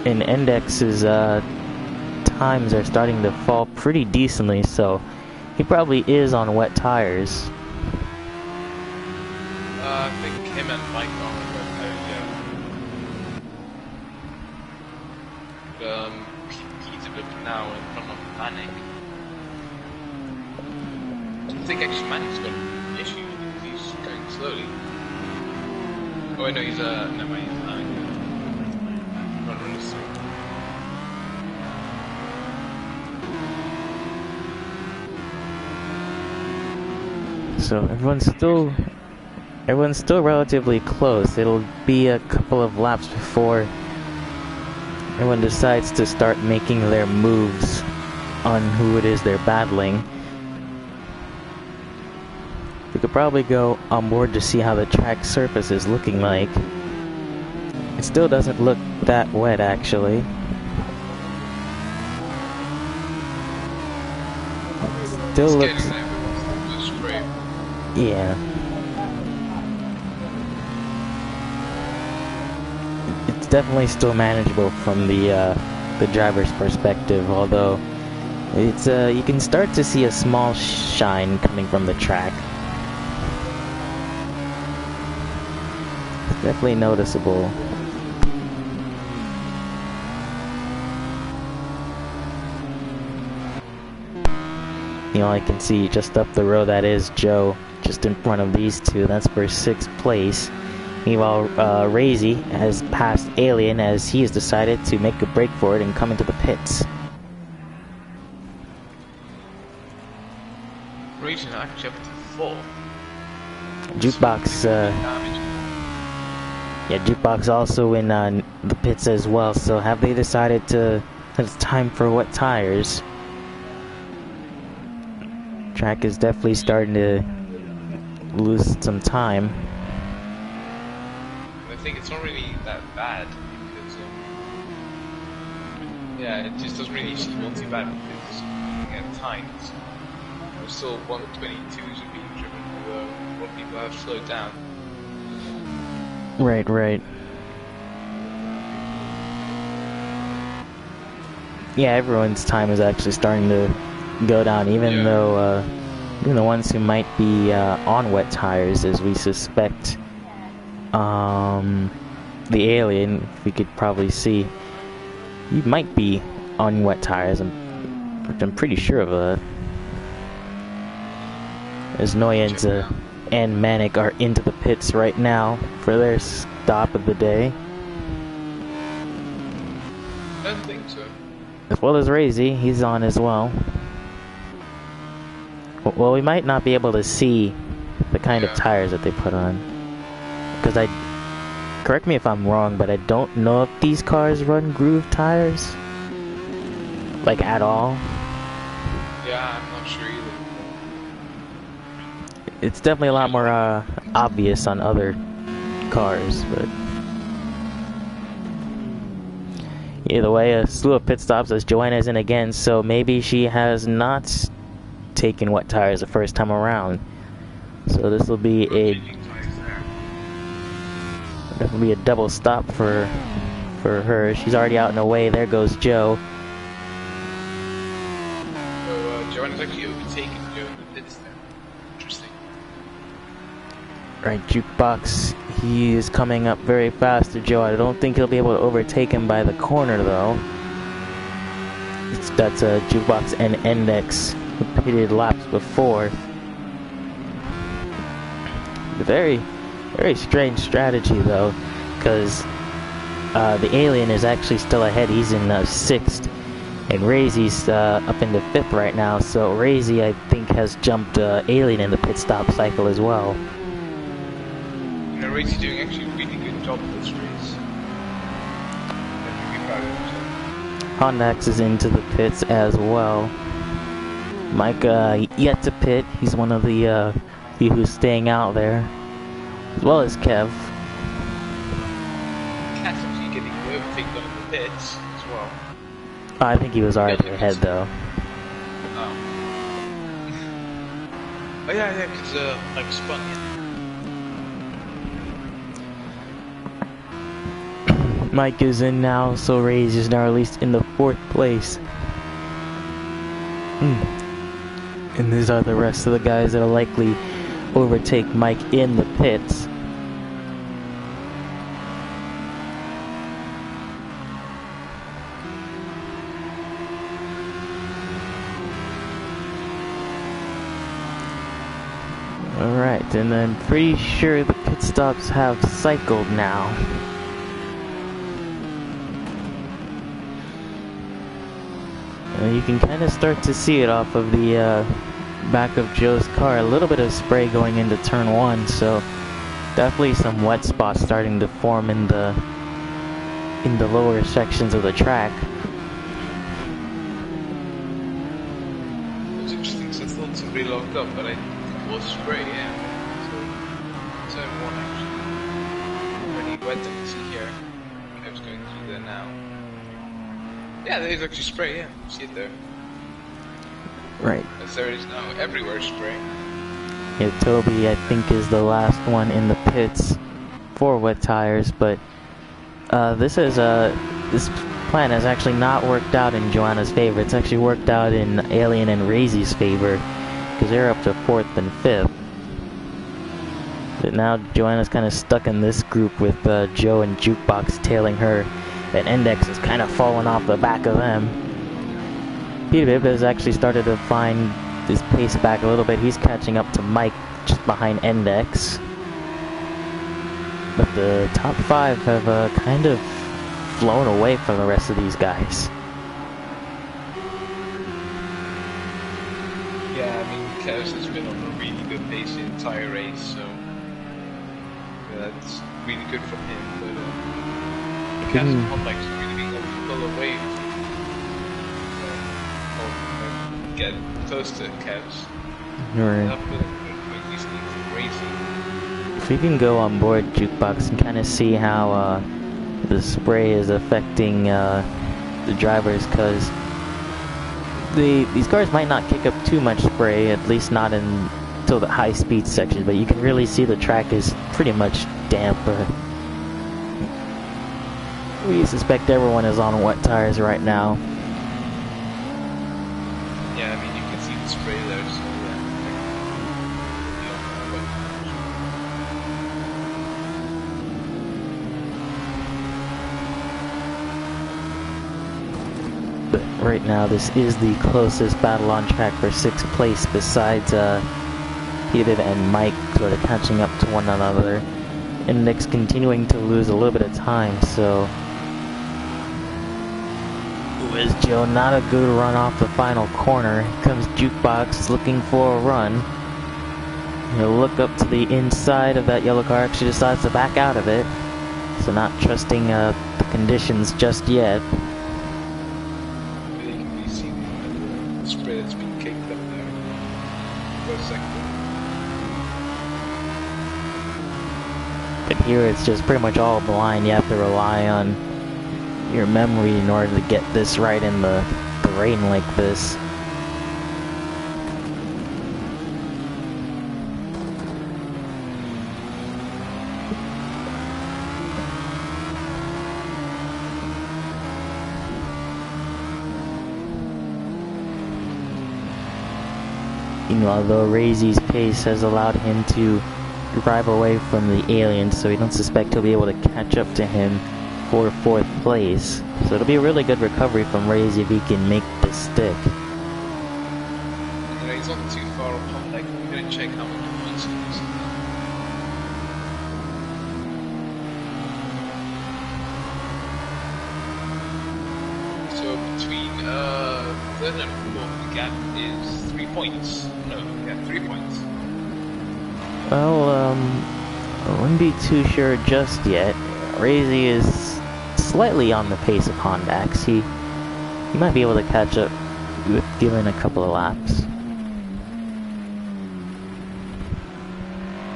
and Index's times are starting to fall pretty decently, so he probably is on wet tires. I think him and Mike are on wet tires, yeah. He's a bit now in front of Manic. I think actually Manic's got an issue because he's going slowly. Oh wait, no, he's never mind, he's not really slow. So everyone's still relatively close. It'll be a couple of laps before everyone decides to start making their moves on who it is they're battling. We could probably go on board to see how the track surface is looking like. It still doesn't look that wet, actually. Still looks... Yeah. It's definitely still manageable from the driver's perspective, although it's you can start to see a small shine coming from the track. It's definitely noticeable. You know, I can see just up the road, that is Joe, just in front of these two. That's for 6th place. Meanwhile, Razy has passed Alien as he has decided to make a break for it and come into the pits. Razy actually up to 4. Jukebox, yeah, Jukebox also in the pits as well. So have they decided that it's time for wet tires? Track is definitely starting to lose some time. I think it's not really that bad because yeah, it just doesn't really seem too bad because at times there's still 122s are being driven, although a lot of people have slowed down. Right. Yeah, everyone's time is actually starting to go down, even though And the ones who might be on wet tires, as we suspect the alien, we could probably see, he might be on wet tires. I'm pretty sure of that. As Noyans and Manic are into the pits right now for their stop of the day. I don't think so. As well as Razy, he's on as well. Well, we might not be able to see the kind of tires that they put on. Because correct me if I'm wrong, but I don't know if these cars run groove tires. Like, at all. Yeah, I'm not sure either. It's definitely a lot more obvious on other cars, but either way, a slew of pit stops as Joanna's in again, so maybe she has not taken wet tires the first time around. So this will be a double stop for her. She's already out and away. There goes Joe. So Joanna's actually overtaken Joe in the pits there. Interesting. Right, Jukebox, he is coming up very fast to Joe. I don't think he'll be able to overtake him by the corner, though. That's Jukebox and Index, who pitted laps before. Very, very strange strategy, though, because the Alien is actually still ahead. He's in 6th, and Razy's up in the 5th right now, so Razy, I think, has jumped Alien in the pit stop cycle as well. Razy doing actually a really good job of this race. Hondax is into the pits as well. Mike yet to pit. He's one of the few who's staying out there, as well as Kev. Cat's actually getting overtaken on the pits as well. I think he was already ahead though. Oh. Oh yeah, because Mike spun in. Mike is in now, so Ray's is now released in the 4th place. And these are the rest of the guys that will likely overtake Mike in the pits. Alright, and I'm pretty sure the pit stops have cycled now. You can kind of start to see it off of the back of Joe's car. A little bit of spray going into turn 1, so definitely some wet spots starting to form in the lower sections of the track. It's interesting because I thought somebody locked up, but it was spray, yeah. So turn 1 actually. Already wet, I can see here. I was going through there now. Yeah, there is actually spray, yeah. You see it there. Right. As there is now everywhere spray. Yeah, Toby, I think, is the last one in the pits for wet tires, but this plan has actually not worked out in Joanna's favor. It's actually worked out in Alien and Razy's favor, because they're up to 4th and 5th. But now Joanna's kind of stuck in this group with Joe and Jukebox tailing her. And Index is kind of falling off the back of them. Peter Bibb has actually started to find his pace back a little bit. He's catching up to Mike just behind Index. But the top 5 have kind of flown away from the rest of these guys. Yeah, I mean, Kevs has been on a really good pace the entire race, so yeah, that's really good from him. But Kev's Mike's really being able to pull away or get close to Kev's. Right. If we can go on board Jukebox and kind of see how the spray is affecting the drivers, because these cars might not kick up too much spray, at least not until the high speed section, but you can really see the track is pretty much damp. We suspect everyone is on wet tires right now. Yeah, I mean, you can see the spray there, so yeah. right now this is the closest battle on track for 6th place, besides David and Mike sort of catching up to one another, and Nick's continuing to lose a little bit of time. So is Joe, not a good run off the final corner. Here comes Jukebox looking for a run. He'll look up to the inside of that yellow car. Actually decides to back out of it, so not trusting the conditions just yet. You can be seen the spray that's been kicked up there for a second. But here it's just pretty much all blind. You have to rely on your memory in order to get this right in the rain like this. Meanwhile, though, Razy's pace has allowed him to drive away from the alien, so we don't suspect he'll be able to catch up to him for 4th place. So it'll be a really good recovery from Razy if he can make this stick. You know, he's not too far apart. Like, we're going to check how many points he is. So between 3rd and 4th, the gap is 3 points. No, yeah, 3 points. Well, I wouldn't be too sure just yet. Razy is slightly on the pace of Hondax. He might be able to catch up with given a couple of laps. I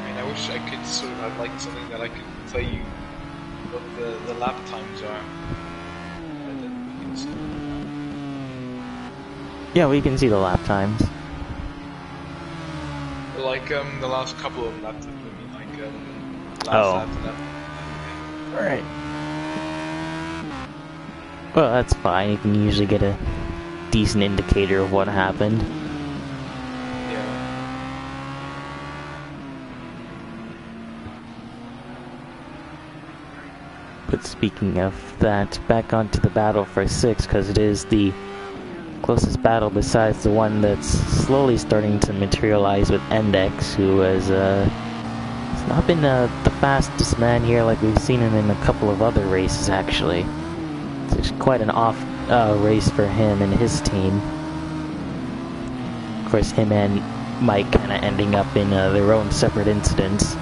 mean, I wish I could sort of have like something that I could tell you what the lap times are. And then we can see. Yeah, we can see the lap times. Like the last couple of laps, I mean, like last lap and that. Alright. Well, that's fine. You can usually get a decent indicator of what happened. Yeah. But speaking of that, back onto the battle for 6th, because it is the closest battle besides the one that's slowly starting to materialize with Endex, who has not been the fastest man here like we've seen him in a couple of other races, actually. It's quite an off race for him and his team. Of course, him and Mike kind of ending up in their own separate incidents.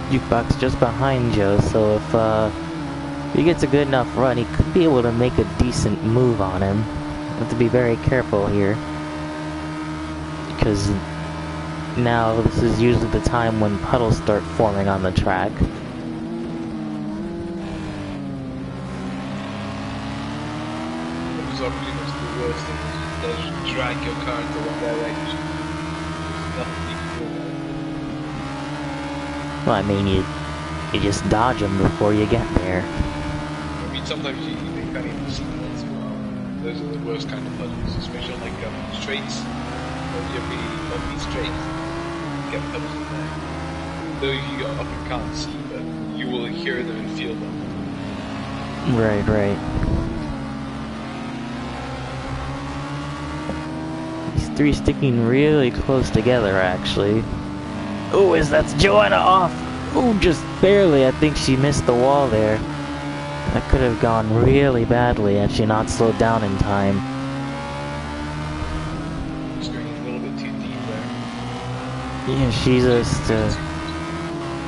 Jukebox just behind Joe, so if he gets a good enough run, he could be able to make a decent move on him. Have to be very careful here, because now this is usually the time when puddles start forming on the track. Those are pretty much the worst things. They'll drag your car into one direction. There's nothing you can do about it. Well, I mean, you just dodge them before you get there. I mean, sometimes you can't even see them as well. Those are the worst kind of puddles, especially on like straights. Those are really bumpy straights. You get puddles in there. Those you often can't see, but you will hear them and feel them. Right, right. These three sticking really close together, actually. Oh, that's Joanna off? Oh, just barely. I think she missed the wall there. That could have gone really badly had she not slowed down in time. Just going a little bit too deep there. Yeah, she's just,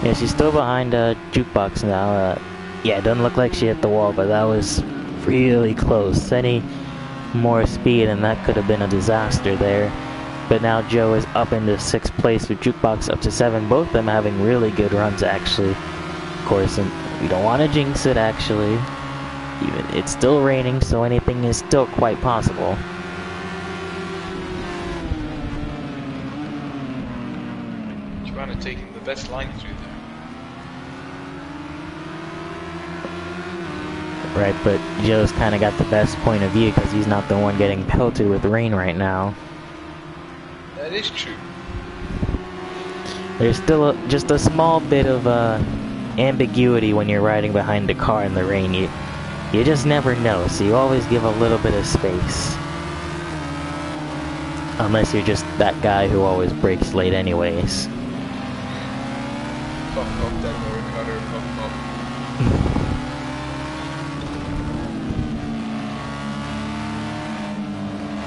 yeah, she's still behind Jukebox now. Yeah, it doesn't look like she hit the wall, but that was really close. Any more speed and that could have been a disaster there. But now Joe is up into 6th place with Jukebox up to 7. Both of them having really good runs, actually. Of course, and we don't want to jinx it, actually. Even it's still raining, so anything is still quite possible. Joanna taking the best line through there. Right, but Joe's kind of got the best point of view because he's not the one getting pelted with rain right now. That is true. There's still just a small bit of ambiguity when you're riding behind a car in the rain. You just never know, so you always give a little bit of space. Unless you're just that guy who always brakes late anyways. Fuck off, Denver, Cutter, fuck off.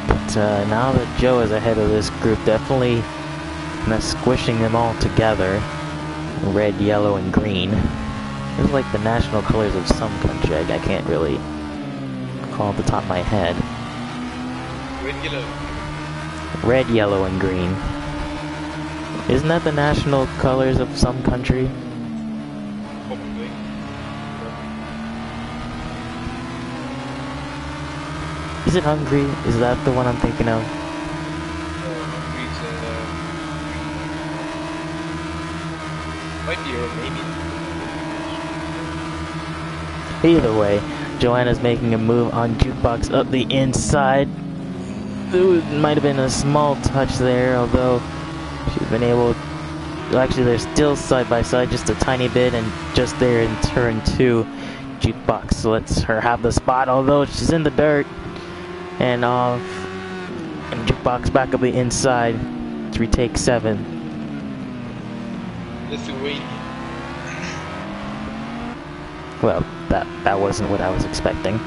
But now that Joe is ahead of this group, definitely kind of squishing them all together. Red, yellow, and green. It's like the national colors of some country. I can't really call off the top of my head. Red, yellow. Red, yellow, and green. Isn't that the national colors of some country? Probably. Is it Hungary? Is that the one I'm thinking of? Might be Romanian. Either way, Joanna's making a move on Jukebox up the inside. There might have been a small touch there, although she's been able... Actually, they're still side by side just a tiny bit, and just there in turn 2, Jukebox lets her have the spot, although she's in the dirt. And off. And Jukebox back up the inside to retake 7. Lithuania. Well, that wasn't what I was expecting.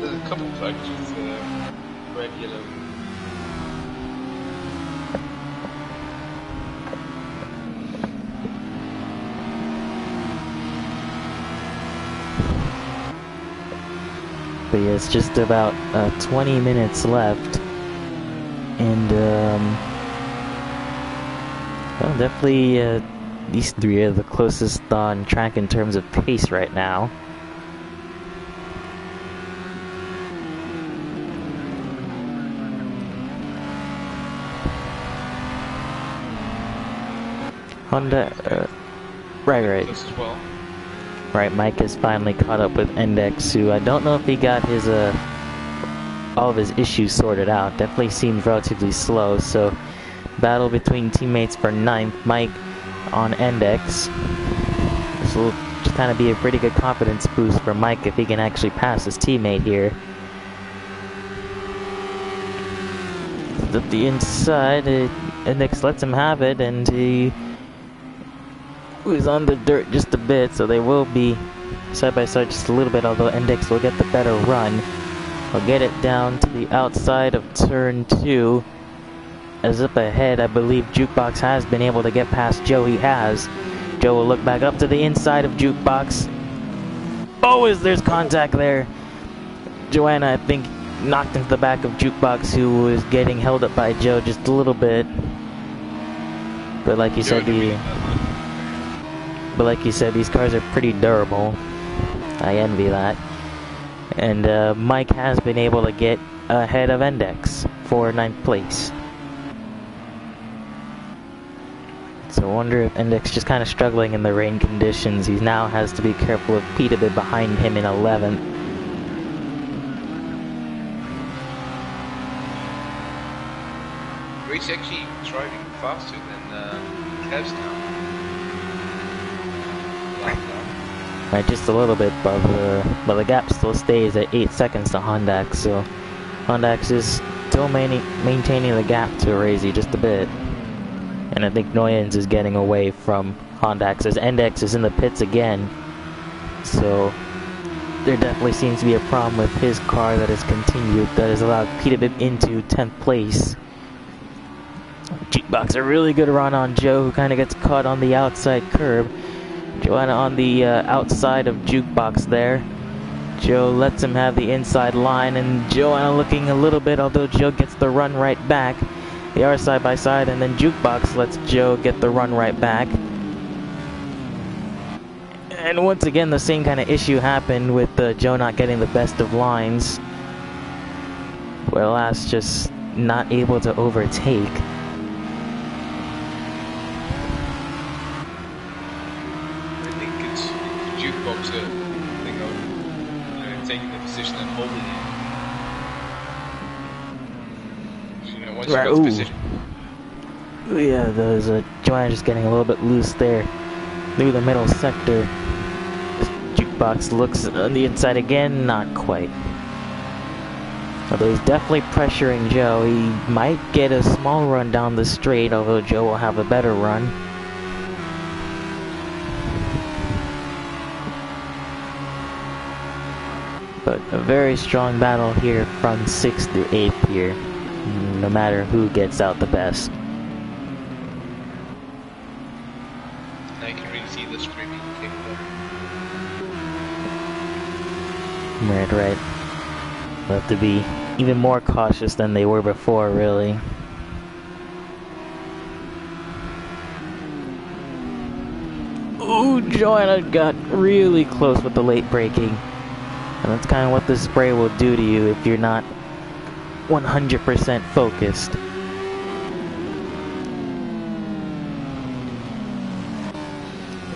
There's a couple of factors, red, yellow. But yeah, it's just about 20 minutes left. And, well, definitely, these three are the closest on track in terms of pace right now. Honda, right. This as well. Right, Mike has finally caught up with Index, who I don't know if he got his, all of his issues sorted out. Definitely seems relatively slow, so battle between teammates for 9th. Mike on Index. This will just kind of be a pretty good confidence boost for Mike if he can actually pass his teammate here. At the inside, Index lets him have it, and he was on the dirt just a bit, so they will be side by side just a little bit, although Index will get the better run. He'll get it down to the outside of turn 2. As up ahead, I believe Jukebox has been able to get past Joe. He has. Joe will look back up to the inside of Jukebox. Oh, there's contact there. Joanna, I think, knocked into the back of Jukebox, who was getting held up by Joe just a little bit. But like you said, these cars are pretty durable. I envy that. And Mike has been able to get ahead of Index for 9th place. So I wonder if Index just kind of struggling in the rain conditions. He now has to be careful of Pete a bit behind him in 11th. He's actually driving faster than Kev's now. Right, just a little bit, but the gap still stays at 8 seconds to Hondax, so Hondax is still maintaining the gap to Razy just a bit. And I think Noyens is getting away from Hondax as Index is in the pits again. So there definitely seems to be a problem with his car that has continued, that has allowed Pete into 10th place. Jukebox, a really good run on Joe, who kind of gets caught on the outside curb. Joanna on the outside of Jukebox there. Joe lets him have the inside line, and Joanna looking a little bit, although Joe gets the run right back. They are side by side, and then Jukebox lets Joe get the run right back. And once again, the same kind of issue happened with Joe not getting the best of lines. Where last just not able to overtake. I think it's Jukebox taking the position and holding it. Once you got the position. Yeah, there's Joanna just getting a little bit loose there through the middle sector. This jukebox looks on the inside again, not quite. Although he's definitely pressuring Joe. He might get a small run down the straight, although Joe will have a better run. But a very strong battle here from 6th through 8th here, no matter who gets out the best. Now you can really see the streak kick there. Right. They'll have to be even more cautious than they were before, really. Ooh, Joanna got really close with the late braking. And that's kind of what the spray will do to you if you're not 100% focused.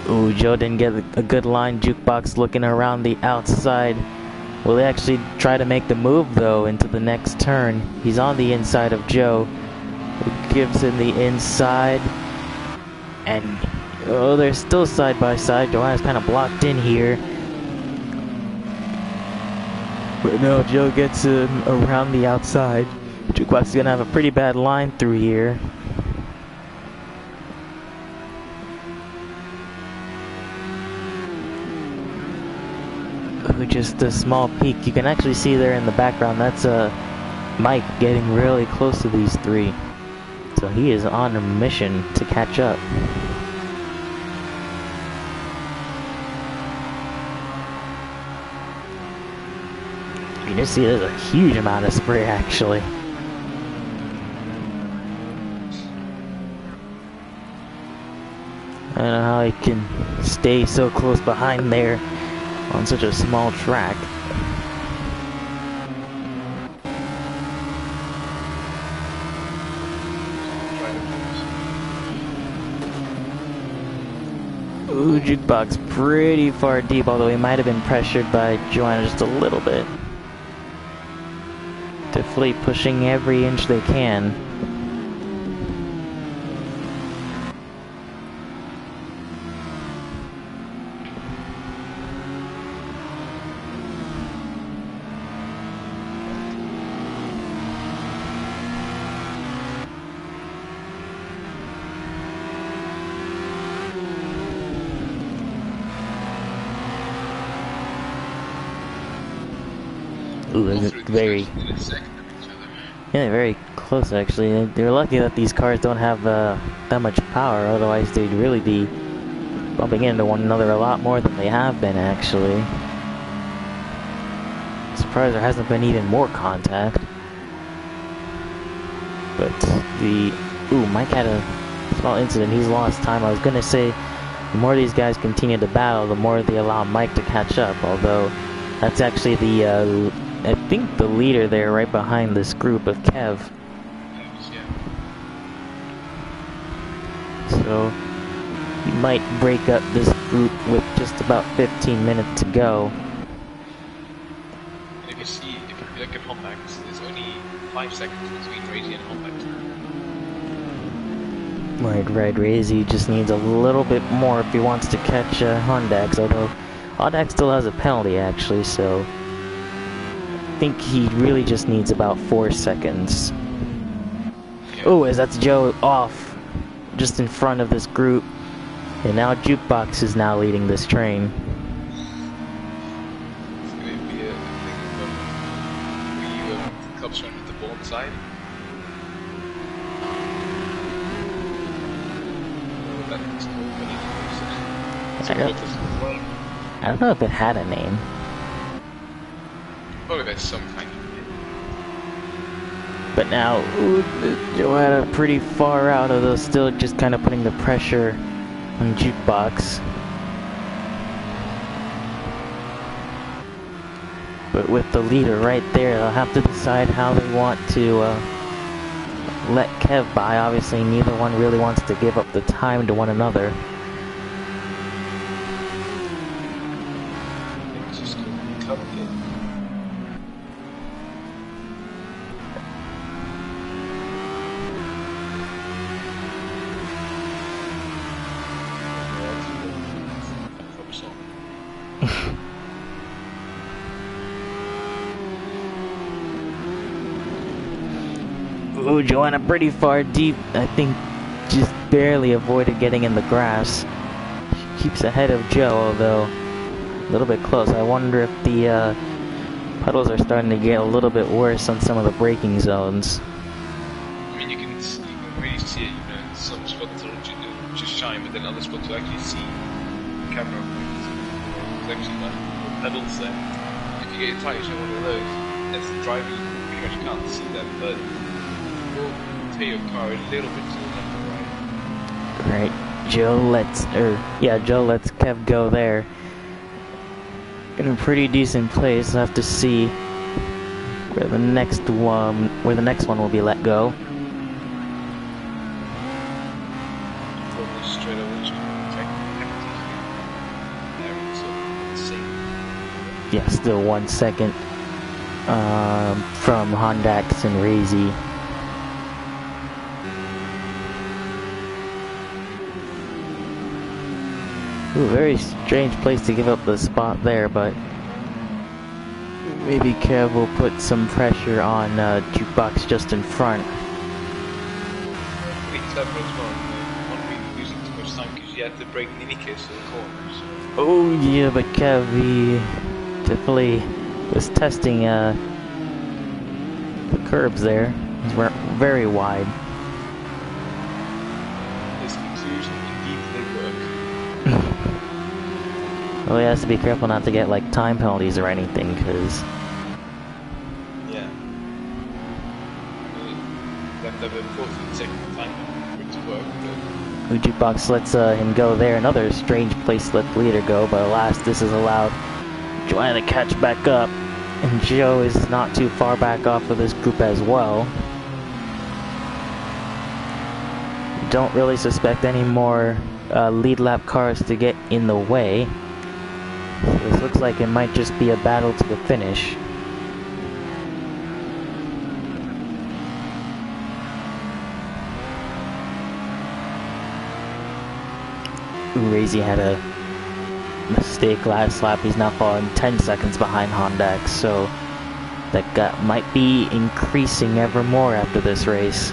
Ooh, Joe didn't get a good line. Jukebox looking around the outside. Will he actually try to make the move, though, into the next turn? He's on the inside of Joe. Gives him the inside. And, oh, they're still side by side. Joanna's kind of blocked in here. But no, Joe gets him around the outside. Jukebox is going to have a pretty bad line through here. Just a small peek. You can actually see there in the background, that's Mike getting really close to these three. So he is on a mission to catch up. You can see there's a huge amount of spray actually. I don't know how he can stay so close behind there on such a small track. Ooh, Jukebox pretty far deep, although he might have been pressured by Joanna just a little bit. Definitely pushing every inch they can. Ooh, very, yeah, very close actually. They're lucky that these cars don't have that much power, otherwise they'd really be bumping into one another a lot more than they have been actually. Surprised there hasn't been even more contact. But Mike had a small incident. He's lost time. I was gonna say, the more these guys continue to battle, the more they allow Mike to catch up. Although that's actually the I think the leader there, right behind this group of Kev. So he might break up this group with just about 15 minutes to go. And if you look at Hombax, there's only 5 seconds between Razy and Hombax. Right, Razy just needs a little bit more if he wants to catch Hondax, although Hondax still has a penalty actually, so I think he really just needs about 4 seconds. Yeah. Oh, as that's Joe off just in front of this group. And now Jukebox is now leading this train. It's going to be a thing of the clubs running the ball on the side. I don't know if it had a name. Probably there's some kind of name. But now, Joanna pretty far out, although still just kind of putting the pressure on Jukebox. But with the leader right there, they'll have to decide how they want to let Kev by. Obviously, neither one really wants to give up the time to one another. Ooh, Joanna pretty far deep. I think just barely avoided getting in the grass. She keeps ahead of Joe, although a little bit close. I wonder if the puddles are starting to get a little bit worse on some of the braking zones. I mean, you can really see it, you know, some spots are just shine, but then other spots you actually see the camera points. There's actually like pedals there. If you get your tires on one of those, as the driver, you pretty much can't see them, but you'll take your car a little bit to the left or right. Right, Joe lets Kev go there. In a pretty decent place. I'll have to see where the next one will be let go. Probably straight away, just check the Yeah, still 1 second from Hondax and Razy. Ooh, very strange place to give up the spot there, but maybe Kev will put some pressure on Jukebox just in front. Pretty clever as well. Not really losing too much time because you had to brake in any case to the corners. Oh yeah, but Kev, he definitely was testing the curbs there. These were very wide. His conclusion, indeed they work. Well, he has to be careful not to get like time penalties or anything, because yeah, you have to have a 14-second time for it to work. Jukebox lets him go there. Another strange place to let the leader go, but alas, this has allowed Joanna to catch back up, and Joe is not too far back off of this group as well. Don't really suspect any more lead lap cars to get in the way. So this looks like it might just be a battle to the finish. Razy had a mistake last lap. He's now falling 10 seconds behind Hondax, so that gap might be increasing ever more after this race.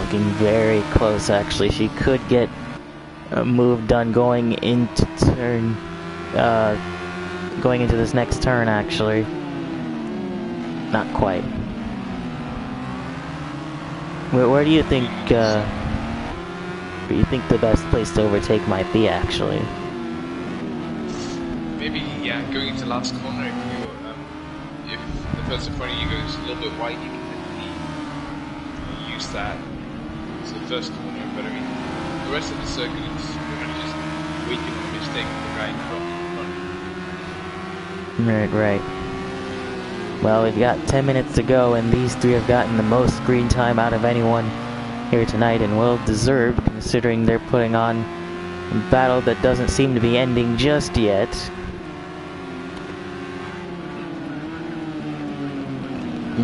Looking very close, actually. She could get a move done going into this next turn, actually. Not quite. Where do you think the best place to overtake might be, actually? Maybe, yeah, going into last corner, if the person in front of you goes a little bit wide, you can definitely use that. So the first corner, but I mean, the rest of the circuit is pretty much just waiting on a mistake for the guy in front. Right. Well, we've got 10 minutes to go, and these three have gotten the most screen time out of anyone here tonight, and well deserved, considering they're putting on a battle that doesn't seem to be ending just yet.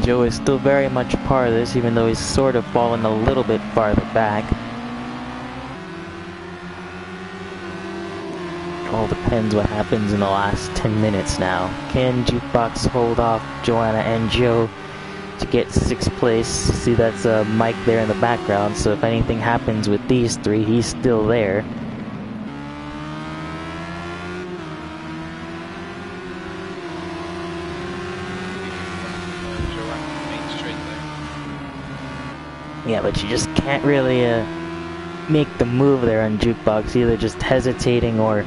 Joe is still very much a part of this, even though he's sort of fallen a little bit farther back. All depends what happens in the last 10 minutes now. Can Jukebox hold off Joanna and Joe to get 6th place? See, that's Mike there in the background, so if anything happens with these three, he's still there. Yeah, but you just can't really make the move there on Jukebox, either just hesitating or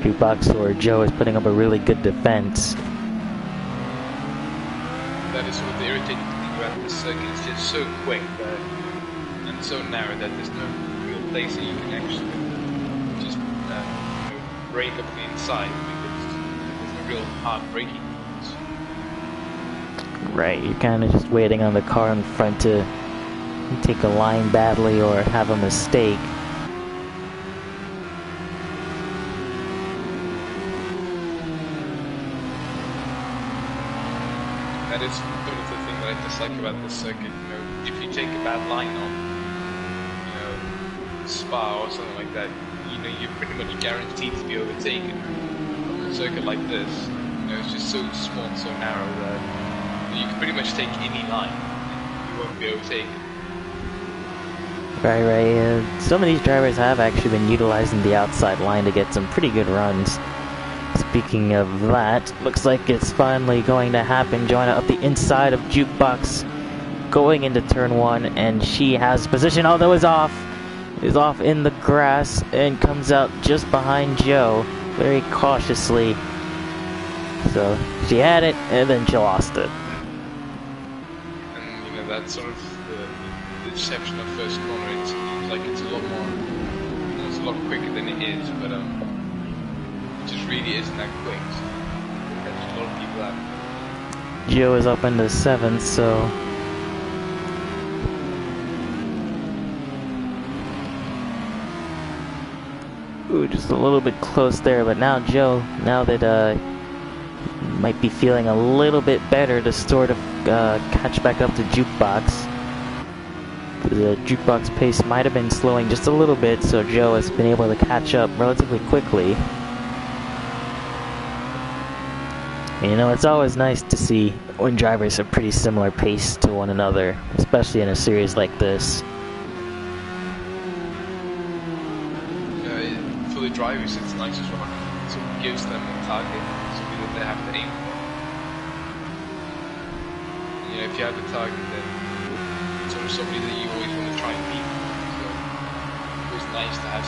Jukebox or Joe is putting up a really good defense. That is what the irritating thing about this circuit. It's just so quick and so narrow that there's no real place that you can actually just brake up the inside, because there's no real hard braking. Right, you're kind of just waiting on the car in front to take a line badly or have a mistake. That is sort of the thing that I dislike about this circuit. You know, if you take a bad line on, Spa or something like that, you know, you're pretty much guaranteed to be overtaken. On a circuit like this, you know, it's just so small and so narrow that you can pretty much take any line and you won't be overtaken. Right. Some of these drivers have actually been utilizing the outside line to get some pretty good runs. Speaking of that, looks like it's finally going to happen. Joanna up the inside of Jukebox, going into turn 1, and she has position, although is off in the grass, and comes out just behind Joe, very cautiously. So, she had it, and then she lost it. And, you know, that's sort of the deception of first corner. It seems like it's a lot more, it's a lot quicker than it is, but, it just really isn't that quick. So, there's a lot of people out. Joe is up into 7th, so... Ooh, just a little bit close there, but now Joe, now that might be feeling a little bit better to sort of catch back up to Jukebox. The Jukebox pace might have been slowing just a little bit, so Joe has been able to catch up relatively quickly. You know, it's always nice to see when drivers are pretty similar pace to one another, especially in a series like this. For the drivers, it's nice as well. It sort of gives them a target, something that they have to aim for. You know, if you have a target, then it's sort of somebody that you always want to try and beat. So it was nice to have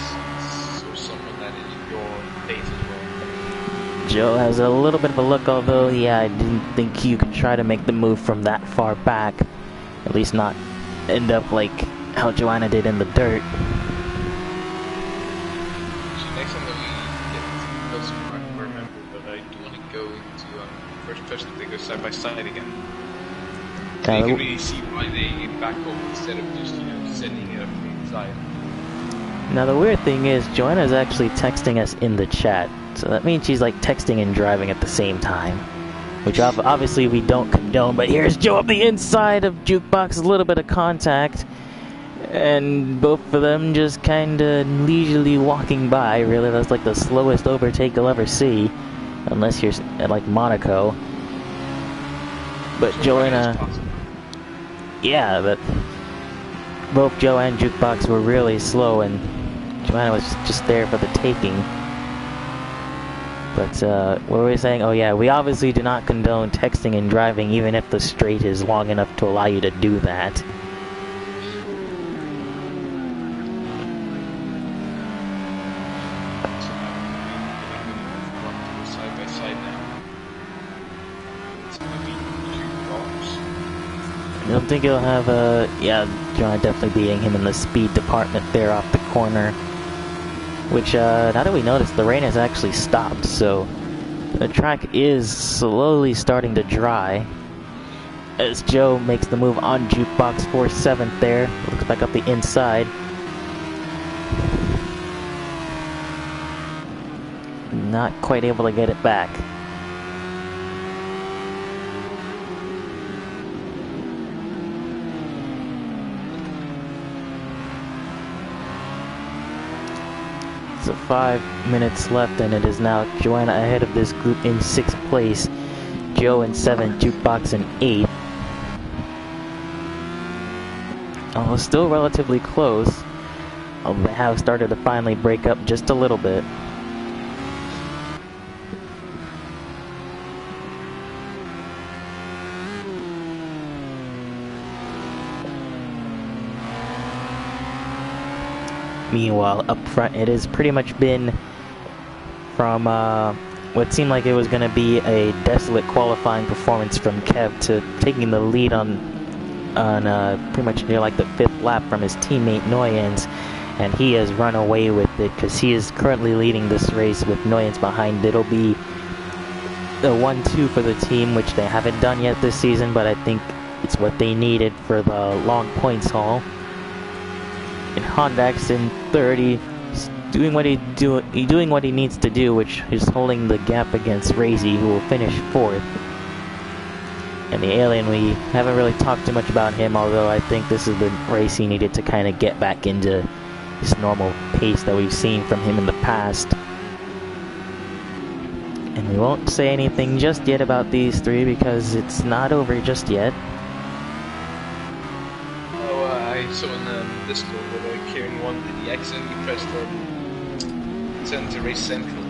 sort of someone that is your pace as well. Joe has a little bit of a look, although, yeah, I didn't think you could try to make the move from that far back. At least not end up like how Joanna did in the dirt. Next time that we get closer, I can remember, but I do want to go into first person, they go side by side again. So you can really see why they back off instead of just, you know, sending it up from the inside. Now the weird thing is, Joanna is actually texting us in the chat, so that means she's like texting and driving at the same time, which obviously we don't condone. But here's Joe up the inside of Jukebox, a little bit of contact, and both of them just kind of leisurely walking by. Really, that's like the slowest overtake you'll ever see, unless you're at like Monaco. But Joanna, yeah, but both Joe and Jukebox were really slow, and Joanna was just there for the taking. But what were we saying? Oh yeah, we obviously do not condone texting and driving, even if the straight is long enough to allow you to do that. Side by side now. It's going to be Jukebox. I don't think he'll have yeah, Joanna definitely beating him in the speed department there off the corner. Which, now that we notice, the rain has actually stopped, so the track is slowly starting to dry. As Joe makes the move on Jukebox for 7th there, looks back up the inside. Not quite able to get it back. So 5 minutes left, and it is now Joanna ahead of this group in 6th place. Joe in 7th, Jukebox in 8th. Oh, still relatively close. Oh, they have started to finally break up just a little bit. Meanwhile, up front, it has pretty much been from what seemed like it was going to be a desolate qualifying performance from Kev to taking the lead on pretty much near like the 5th lap from his teammate Noyens, and he has run away with it because he is currently leading this race with Noyens behind. It'll be the 1-2 for the team, which they haven't done yet this season, but I think it's what they needed for the long points haul. And Hondax in 30, doing what he needs to do, which is holding the gap against Razy, who will finish 4th. And the Alien, we haven't really talked too much about him, although I think this is the race he needed to kind of get back into his normal pace that we've seen from him in the past. And we won't say anything just yet about these three because it's not over just yet. Oh, I saw in Discord where Kieran won, did he accidentally pressed turn to race central?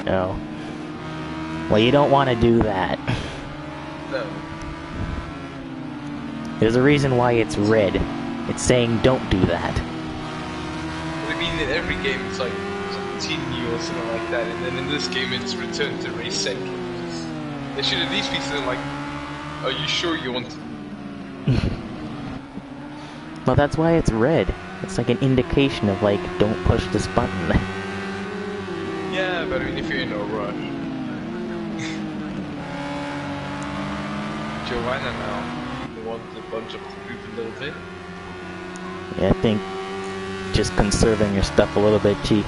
No. Well, you don't want to do that. No. There's a reason why it's red. It's saying don't do that. But I mean, in every game it's like continue or something like that, and then in this game it's return to race central. They should at least be saying like, are you sure you want to? Well, that's why it's red. It's like an indication of like, don't push this button. Yeah, but I mean, if you're in a rush. Joanna now wants a bunch of the group a little bit. Yeah, I think just conserving your stuff a little bit. She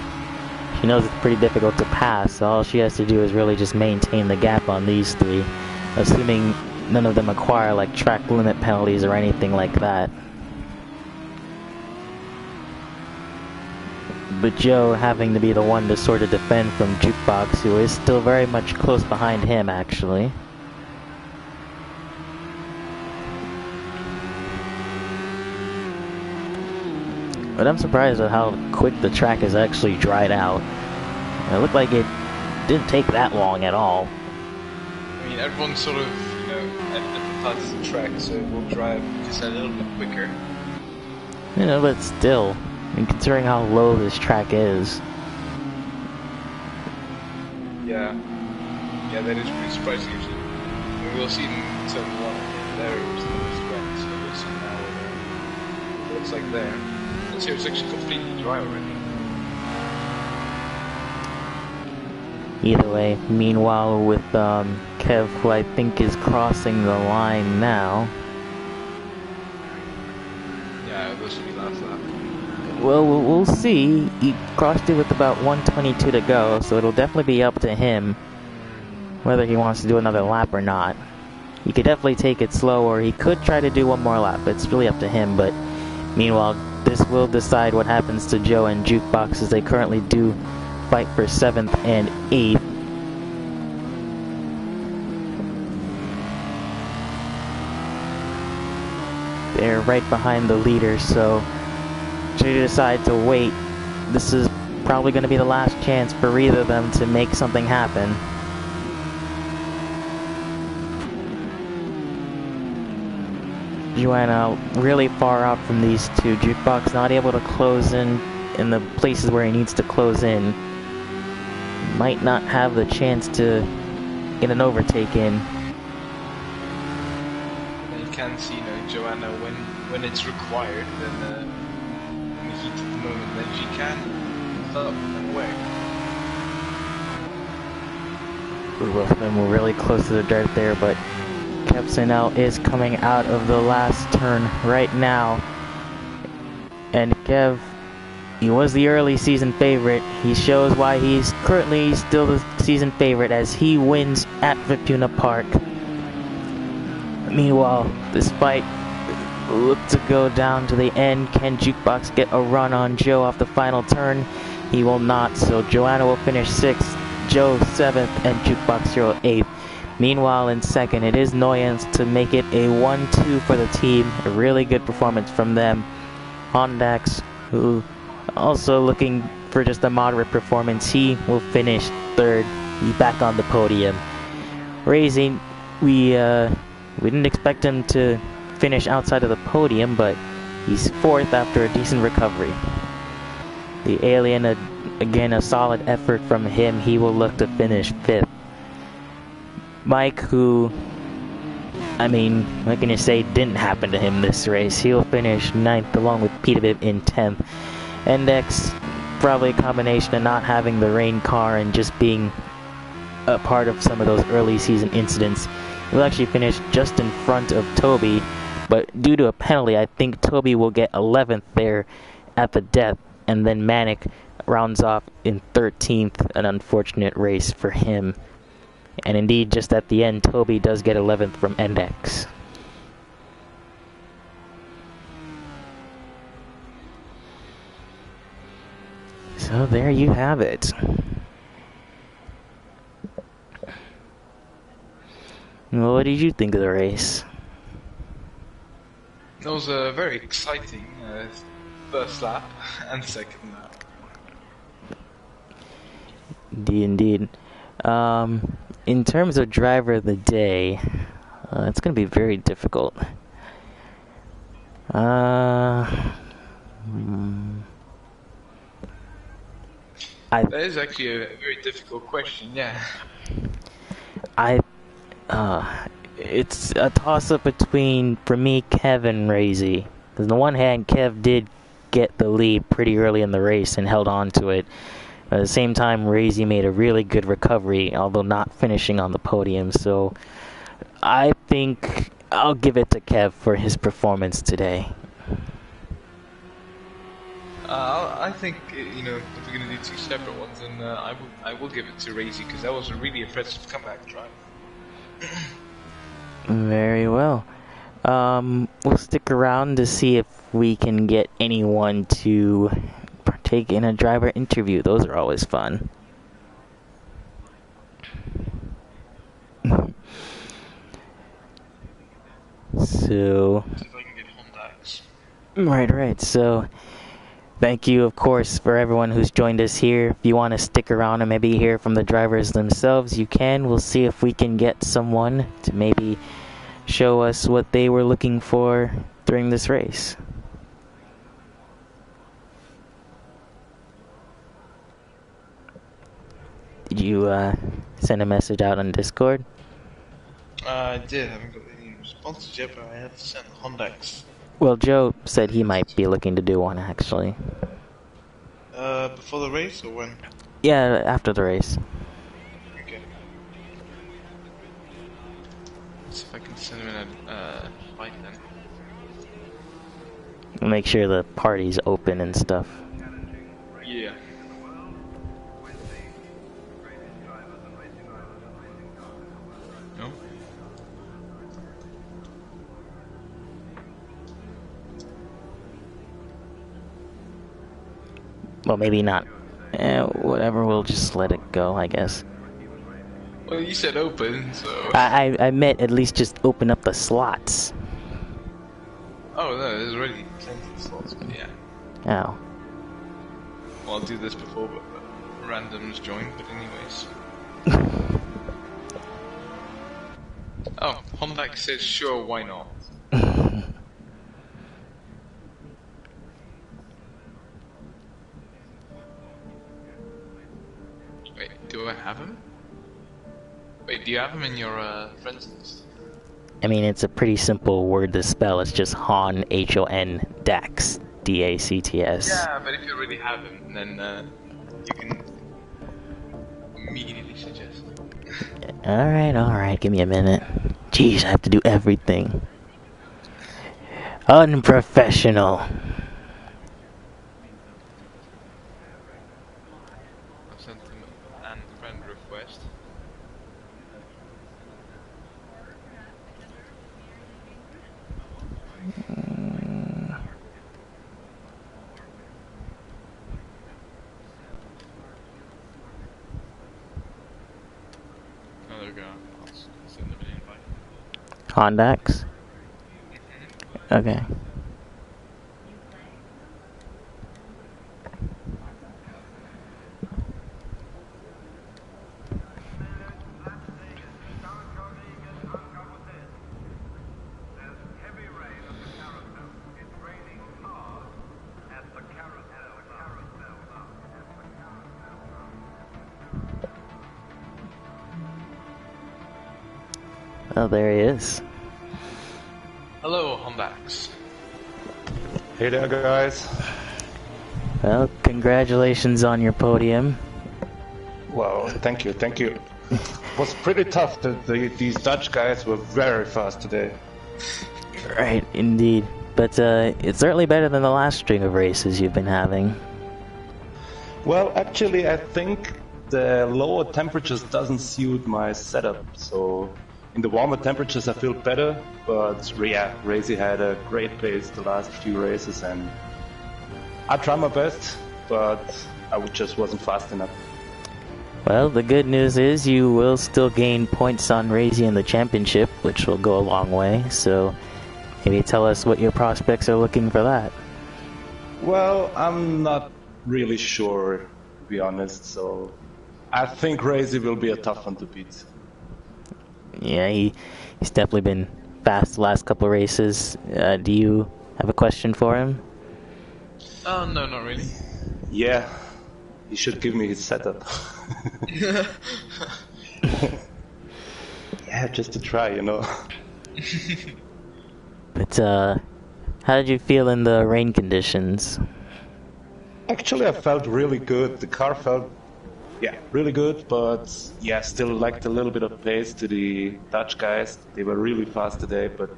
knows it's pretty difficult to pass, so all she has to do is really just maintain the gap on these three, assuming none of them acquire like track limit penalties or anything like that. But Joe having to be the one to sort of defend from Jukebox, who is still very much close behind him actually. But I'm surprised at how quick the track has actually dried out. It looked like it didn't take that long at all. I mean, everyone's sort of, you know, at different parts of the track, so we'll drive just a little bit quicker. You know, but still, I mean, considering how low this track is. Yeah. Yeah, that is pretty surprising actually. I mean, we'll see in turn 1 there it was the most wet, so we'll see now what it looks like there. Let's see, it's actually completely dry already. Either way, meanwhile with Kev, who I think is crossing the line now. Yeah, this will be last lap. Well, we'll see. He crossed it with about 1:22 to go, so it'll definitely be up to him whether he wants to do another lap or not. He could definitely take it slow, or he could try to do one more lap. It's really up to him, but meanwhile, this will decide what happens to Joe and Jukebox, as they currently do fight for 7th and 8th. They're right behind the leader, so should they decide to wait, this is probably going to be the last chance for either of them to make something happen. Joanna really far out from these two. Jukebox not able to close in the places where he needs to close in. Might not have the chance to get an overtake in. And you can see, you know, Joanna when it's required, then in the heat of the moment, then she can stop and away. Both of them were really close to the dirt there, but Kevsinel is coming out of the last turn right now. And Kev, he was the early season favorite. He shows why he's currently still the season favorite as he wins at Rapuna Park. Meanwhile, this fight looked to go down to the end. Can Jukebox get a run on Joe off the final turn? He will not, so Joanna will finish 6th, Joe 7th, and Jukebox 8th. Meanwhile, in 2nd, it is Noyance to make it a 1-2 for the team. A really good performance from them. Hondax, who also looking for just a moderate performance, he will finish 3rd. He's back on the podium. Racing, we didn't expect him to finish outside of the podium, but he's 4th after a decent recovery. The Alien, again, a solid effort from him. He will look to finish 5th. Mike, who, I mean, what can you say didn't happen to him this race? He'll finish 9th along with Peterbilt in 10th. Index, probably a combination of not having the rain car and just being a part of some of those early season incidents. He'll actually finish just in front of Toby, but due to a penalty, I think Toby will get 11th there at the death, and then Manic rounds off in 13th, an unfortunate race for him. And indeed, just at the end, Toby does get 11th from Index. So there you have it. Well, what did you think of the race? It was a very exciting first lap and second lap. Indeed. In terms of driver of the day, it's going to be very difficult. That is actually a very difficult question, yeah. It's a toss-up between, for me, Kev and Razy. Because on the one hand, Kev did get the lead pretty early in the race and held on to it. At the same time, Razy made a really good recovery, although not finishing on the podium. So I think I'll give it to Kev for his performance today. I think, you know, if we're going to do two separate ones, then I will give it to Razy, because that was a really impressive comeback drive. Very well. We'll stick around to see if we can get anyone to partake in a driver interview. Those are always fun. So... See if I can get Hondax. Right. So... Thank you, of course, for everyone who's joined us here. If you want to stick around and maybe hear from the drivers themselves, you can. We'll see if we can get someone to maybe show us what they were looking for during this race. Did you send a message out on Discord? I did. I haven't got any responses yet, but I have sent Hondax. Well, Joe said he might be looking to do one, actually. Before the race, or when? Yeah, after the race. Okay. Let's see if I can send him in a fight then. Make sure the party's open and stuff. Yeah. No? Well, maybe not. Whatever, we'll just let it go, I guess. Well, you said open, so... I meant at least just open up the slots. Oh, no, there's already plenty of slots, but yeah. Oh. Well, I'll do this before randoms join, but anyways. Oh, Hondax says sure, why not? Wait, do I have him? Wait, do you have him in your friends list? I mean, it's a pretty simple word to spell. It's just Hon, H-O-N, Dax, D-A-C-T-S. Yeah, but if you already have him, then you can immediately suggest it. Alright, give me a minute. Jeez, I have to do everything. Unprofessional. I've sent him an friend request. Oh, there we go. I'll send him an invite. Hondax? Okay. Oh, there he is. Hello, Hondax. Hey there, guys. Well, congratulations on your podium. Well, thank you. It was pretty tough. These Dutch guys were very fast today. Right, indeed. But it's certainly better than the last string of races you've been having. Well, actually, I think the lower temperatures doesn't suit my setup. So in the warmer temperatures, I feel better. But yeah, Razy had a great pace the last few races, and I try my best but I just wasn't fast enough. Well, the good news is you will still gain points on Razy in the championship, which will go a long way. So maybe tell us what your prospects are looking for that. Well, I'm not really sure, to be honest. So I think Razy will be a tough one to beat. Yeah, he's definitely been fast the last couple of races. Do you have a question for him? No, not really. Yeah, he should give me his setup. Yeah, just to try, you know. But how did you feel in the rain conditions? Actually, I felt really good. The car felt, really good, but still lacked a little bit of pace to the Dutch guys. They were really fast today, but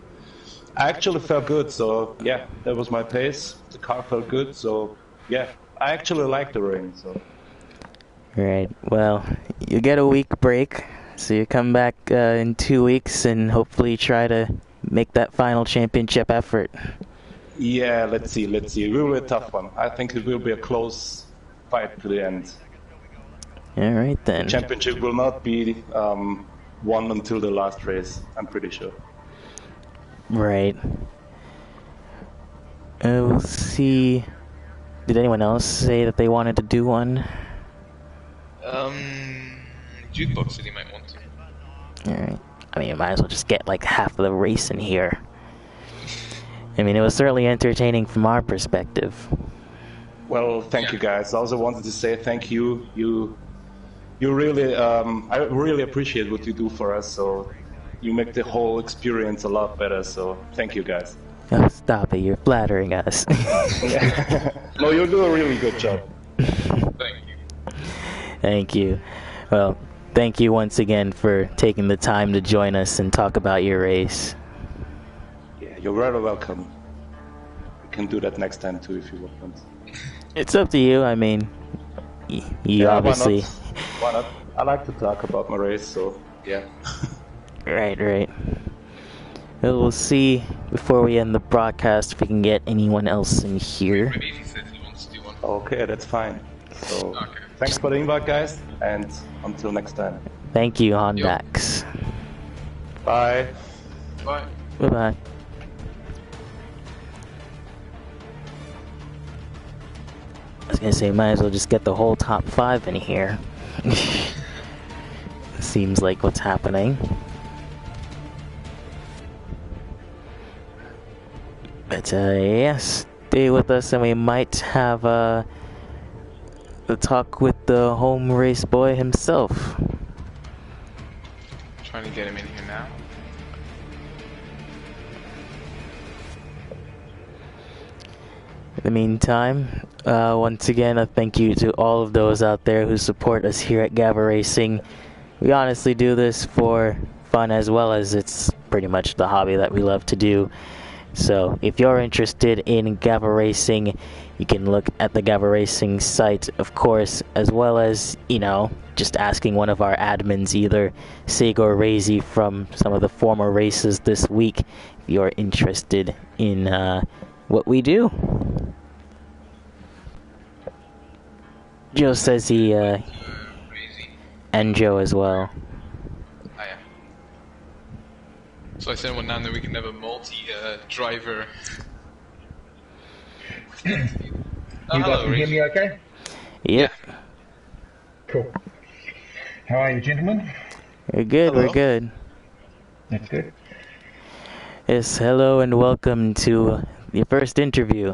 I actually felt good, so that was my pace. The car felt good, so I actually liked the rain, so. Right, well, you get a week break, so you come back in 2 weeks and hopefully try to make that final championship effort. Yeah, let's see. It will be a tough one. I think it will be a close fight to the end. Alright then. The championship will not be won until the last race, I'm pretty sure. Right. We'll see. Did anyone else say that they wanted to do one? Jukebox City might want to. Alright. I mean, you might as well just get like half of the race in here. I mean, it was certainly entertaining from our perspective. Well, thank you guys. I also wanted to say thank you. You really, I really appreciate what you do for us. So you make the whole experience a lot better. So thank you guys. Oh, stop it! You're flattering us. No, you do a really good job. Thank you. Thank you. Well, thank you once again for taking the time to join us and talk about your race. Yeah, you're very welcome. You can do that next time too if you want. It's up to you. I mean, you obviously. Why not? I like to talk about my race, so yeah. Right. Well, we'll see before we end the broadcast if we can get anyone else in here. Maybe he said he wants to do one. Okay, that's fine. So Okay. thanks for the invite, guys, and until next time. Thank you, Hondax. Bye. Bye. Bye-bye. I was gonna say, might as well just get the whole top 5 in here. Seems like what's happening. But yes, stay with us and we might have the talk with the home race boy himself. Trying to get him in here now. In the meantime, once again, a thank you to all of those out there who support us here at Gavra Racing. We honestly do this for fun as well as it's pretty much the hobby that we love to do. So if you're interested in Gavra Racing, you can look at the Gavra Racing site, of course, as well as, just asking one of our admins, either Sig or Razy, from some of the former races this week, if you're interested in what we do. Joe says he, Crazy. and Joe as well. Ah, yeah. So I sent one down that we can have a multi-driver. You Hello, guys can hear Reece. me okay? Yep. Cool. How are you, gentlemen? We're good, Hello. we're good. That's good. Yes, hello and welcome to your first interview.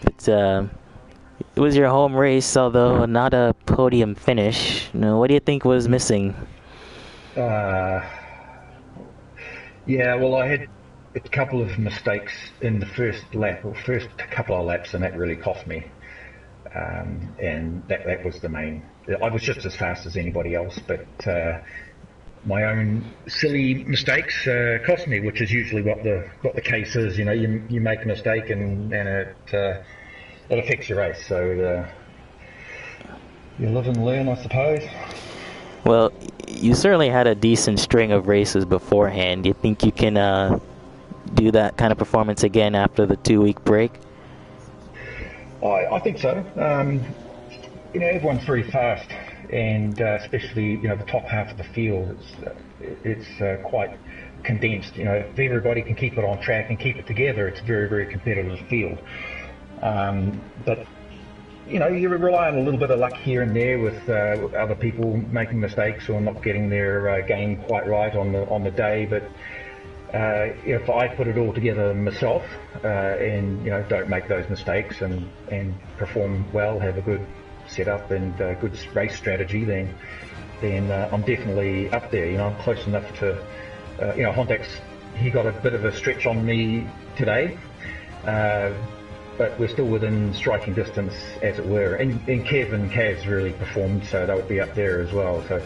But, it was your home race, although not a podium finish. What do you think was missing? Yeah, well, I had a couple of mistakes in the first couple of laps, and that really cost me. And that was the main. I was just as fast as anybody else, but my own silly mistakes cost me, which is usually what the case is. You make a mistake and it affects your race. So you live and learn, I suppose. Well, you certainly had a decent string of races beforehand. Do you think you can do that kind of performance again after the 2-week break? I think so. Everyone's very fast, and especially the top half of the field, it's quite condensed. If everybody can keep it on track and keep it together, it's a very, very competitive field. But you rely on a little bit of luck here and there with other people making mistakes or not getting their game quite right on the day. But if I put it all together myself and don't make those mistakes and perform well, have a good setup and good race strategy, then I'm definitely up there. I'm close enough to Hondak's. He got a bit of a stretch on me today. But we're still within striking distance, as it were. And Kev and Kaz really performed, so they would be up there as well. So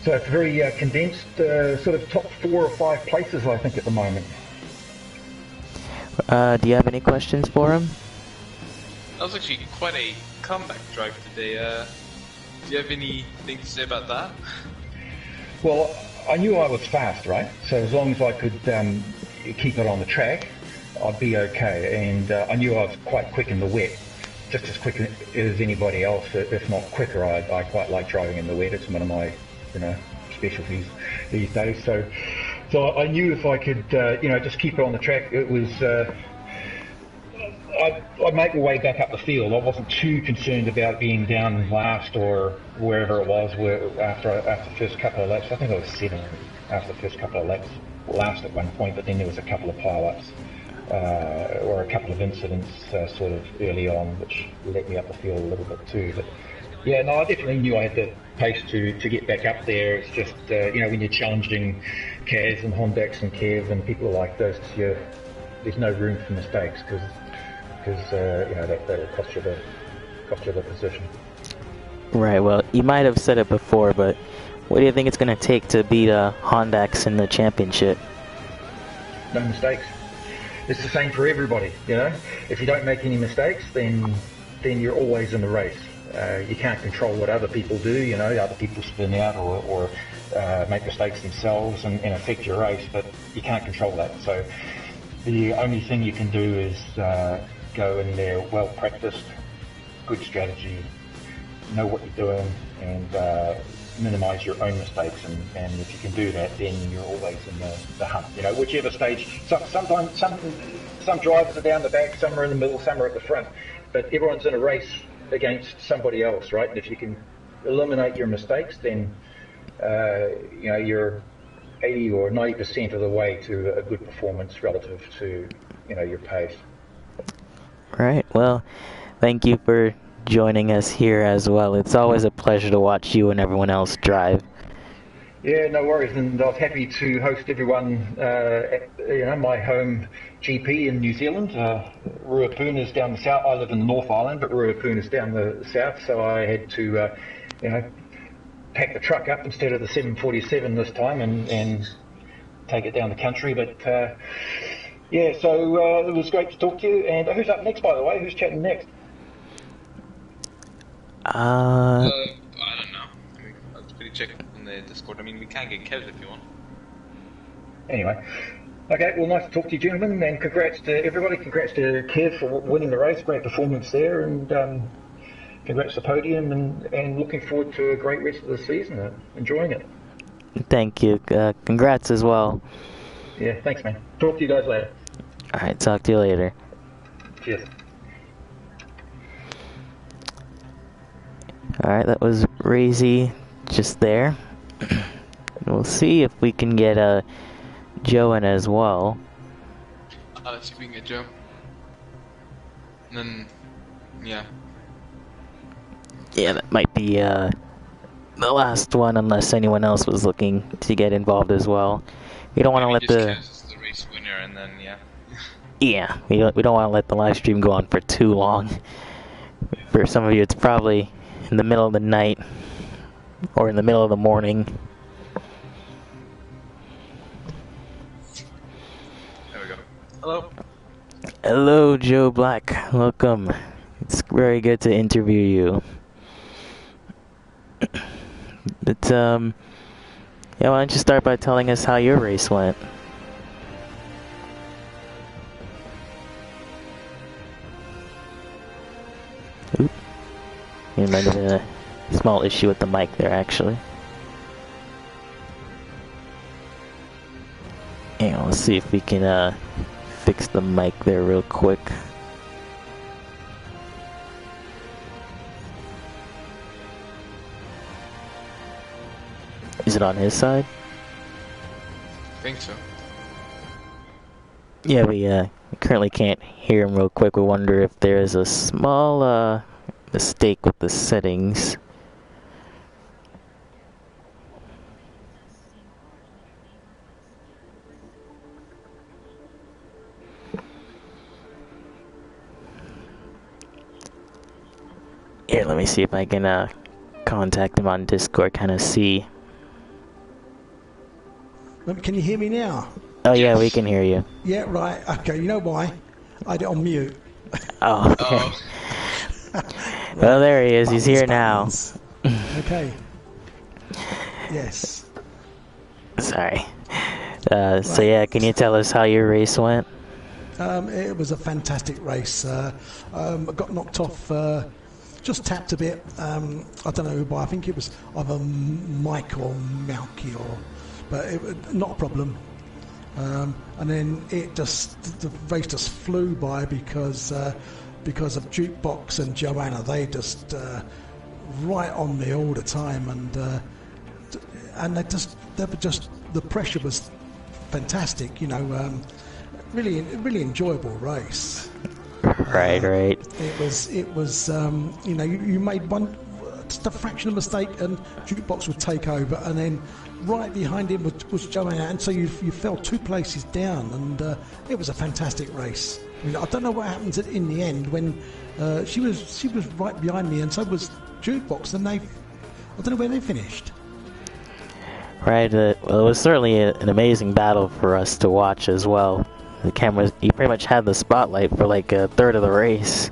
it's very condensed, sort of top 4 or 5 places, I think, at the moment. Do you have any questions for him? That was actually quite a comeback drive today. Do you have anything to say about that? Well, I knew I was fast, right? So as long as I could keep it on the track, I'd be okay. And I knew I was quite quick in the wet, just as quick as anybody else, if not quicker. I quite like driving in the wet. It's one of my specialties these days. So I knew if I could just keep it on the track, it was I'd make my way back up the field. I wasn't too concerned about being down last or wherever it was after the first couple of laps. I think I was 7 after the first couple of laps, last at one point, but then there was a couple of pile-ups or a couple of incidents sort of early on, which let me up the field a little bit too. But yeah, no, I definitely knew I had the pace to get back up there. It's just when you're challenging Kaz and Hondax and Kev and people like this, there's no room for mistakes because that'll cost you the position. Right. Well, you might have said it before, but what do you think it's going to take to beat Hondax in the championship? No mistakes. It's the same for everybody. If you don't make any mistakes, then you're always in the race. You can't control what other people do. Other people spin out or make mistakes themselves and affect your race, but you can't control that. So the only thing you can do is go in there well practiced, good strategy, know what you're doing, and minimise your own mistakes. And if you can do that, then you're always in the hunt. Whichever stage. Sometimes some drivers are down the back, some are in the middle, some are at the front, but everyone's in a race against somebody else, right? And if you can eliminate your mistakes, then you're 80 or 90% of the way to a good performance relative to your pace. Right. Well, thank you for joining us here as well. It's always a pleasure to watch you and everyone else drive. Yeah, no worries, and I was happy to host everyone at my home GP in New Zealand. Ruapuna's down the south. I live in the North Island, but Ruapuna's down the south, so I had to pack the truck up instead of the 747 this time and take it down the country. But yeah, so it was great to talk to you. And who's up next, by the way? Who's chatting next? I don't know. I'll just check on the Discord. We can get Kev if you want. Anyway. Okay, well, nice to talk to you, gentlemen, and congrats to everybody. Congrats to Kev for winning the race. Great performance there, and congrats to Podium, and looking forward to a great rest of the season. Enjoying it. Thank you. Congrats as well. Yeah, thanks, man. Talk to you guys later. Alright, talk to you later. Cheers. Alright, that was Razy just there. We'll see if we can get Joe in as well. Let's see if we can get Joe. And then, yeah. Yeah, that might be the last one, unless anyone else was looking to get involved as well. We don't want to let the race winner, and then yeah, we don't want to let the live stream go on for too long. For some of you, it's probably in the middle of the night or in the middle of the morning. There we go. Hello. Hello, Joe Black. Welcome. It's very good to interview you. But yeah, why don't you start by telling us how your race went? Oop. There might have been a small issue with the mic there, actually. And let's see if we can fix the mic there real quick. Is it on his side? I think so. Yeah, we currently can't hear him real quick. We wonder if there is a small mistake with the settings. Here, let me see if I can contact him on Discord, kind of see. Can you hear me now? Oh yeah, we can hear you. Yeah, right. Okay, you know why? I had it on mute. Oh, okay. Well, there he is. He's here now. Okay. Yes. Sorry. So yeah, can you tell us how your race went? It was a fantastic race. I got knocked off, just tapped a bit. I don't know who by. I think it was either Mike or Malky, but not a problem. And then the race just flew by because of Jukebox and Joanna. They just right on me all the time, and the pressure was fantastic. You know, really enjoyable race. Right. It was. You know, you made just a fraction of mistake, and Jukebox would take over, and then right behind him was Joanna, and so you fell 2 places down, and it was a fantastic race. I mean, I don't know what happened in the end when she was right behind me, and so was Jukebox, and I don't know where they finished. Right. Well, it was certainly an amazing battle for us to watch as well. The cameras, you pretty much had the spotlight for like a third of the race.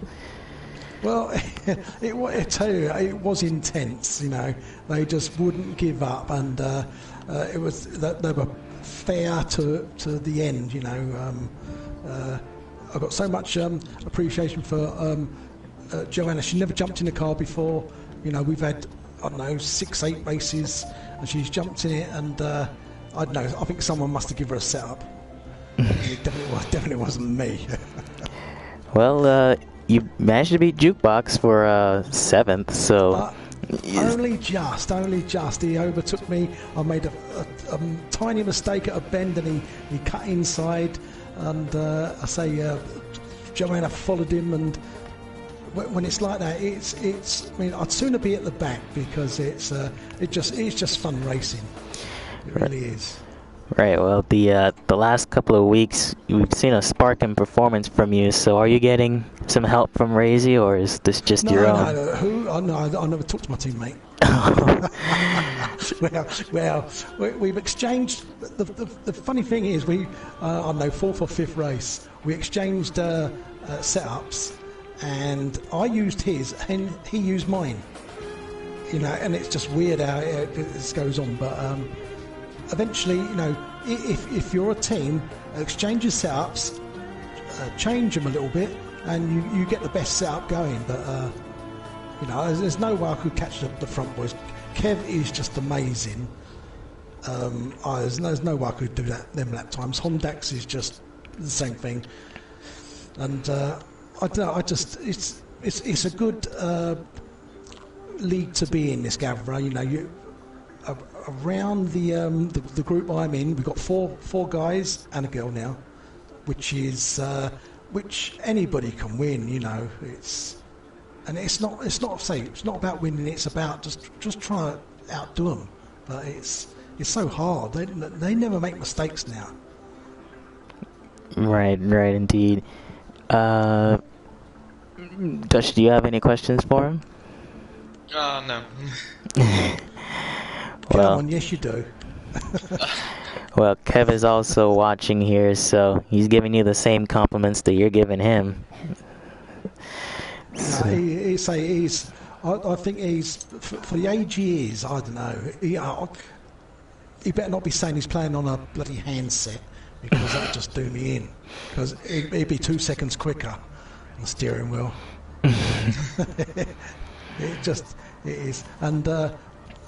Well, I tell you, it was intense. You know, they just wouldn't give up, and it was that they were fair to the end. You know, I got so much appreciation for Joanna. She never jumped in a car before. You know, we've had, I don't know, 6-8 races, and she's jumped in it, and I don't know. I think someone must have given her a setup. It definitely wasn't me. Well, you managed to beat Jukebox for 7th, so... only just. He overtook me. I made a tiny mistake at a bend, and he cut inside, and Joanna followed him, and when it's like that, I mean, I'd sooner be at the back, because it's just fun racing. It really is. Right, well, the last couple of weeks, we've seen a spark in performance from you, so are you getting some help from Razy, or is this just your own? No, I never talked to my teammate. well, we've exchanged, the funny thing is, I don't know, 4th or 5th race, we exchanged setups, and I used his, and he used mine. You know, and it's just weird how this goes on, but... eventually, you know, if you're a team, exchange your setups, change them a little bit, and you get the best setup going. But you know, there's no way I could catch the front boys. Kev is just amazing. There's no way I could do them lap times. Hondax is just the same thing. And I don't know. It's a good league to be in, this Gavra. You know, around the group I'm in, we've got four guys and a girl now, which anybody can win. You know, it's not about winning. It's about just try to outdo them. But it's so hard. They never make mistakes now. Right, indeed. Dutch, do you have any questions for him? No. Come on, yes you do. Well, Kev is also watching here, so he's giving you the same compliments that you're giving him. So. I think he's, for the age he is, I don't know, he better not be saying he's playing on a bloody handset, because that'd just do me in, because he'd be 2 seconds quicker on the steering wheel. It is. And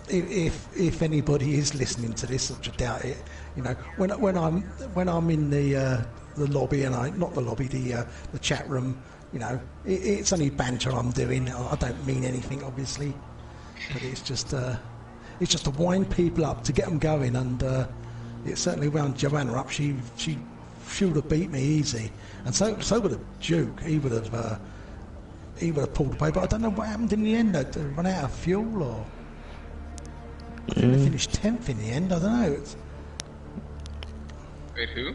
if anybody is listening to this, which I doubt it, you know, when I'm in the lobby, and the chat room, you know, it's only banter I'm doing. I don't mean anything, obviously, but it's just to wind people up, to get them going. And it certainly wound Joanna up. She would have beat me easy, and so would have Duke. He would have pulled away, but I don't know what happened in the end. They run out of fuel, or I think they finished 10th in the end. I don't know. Wait, who?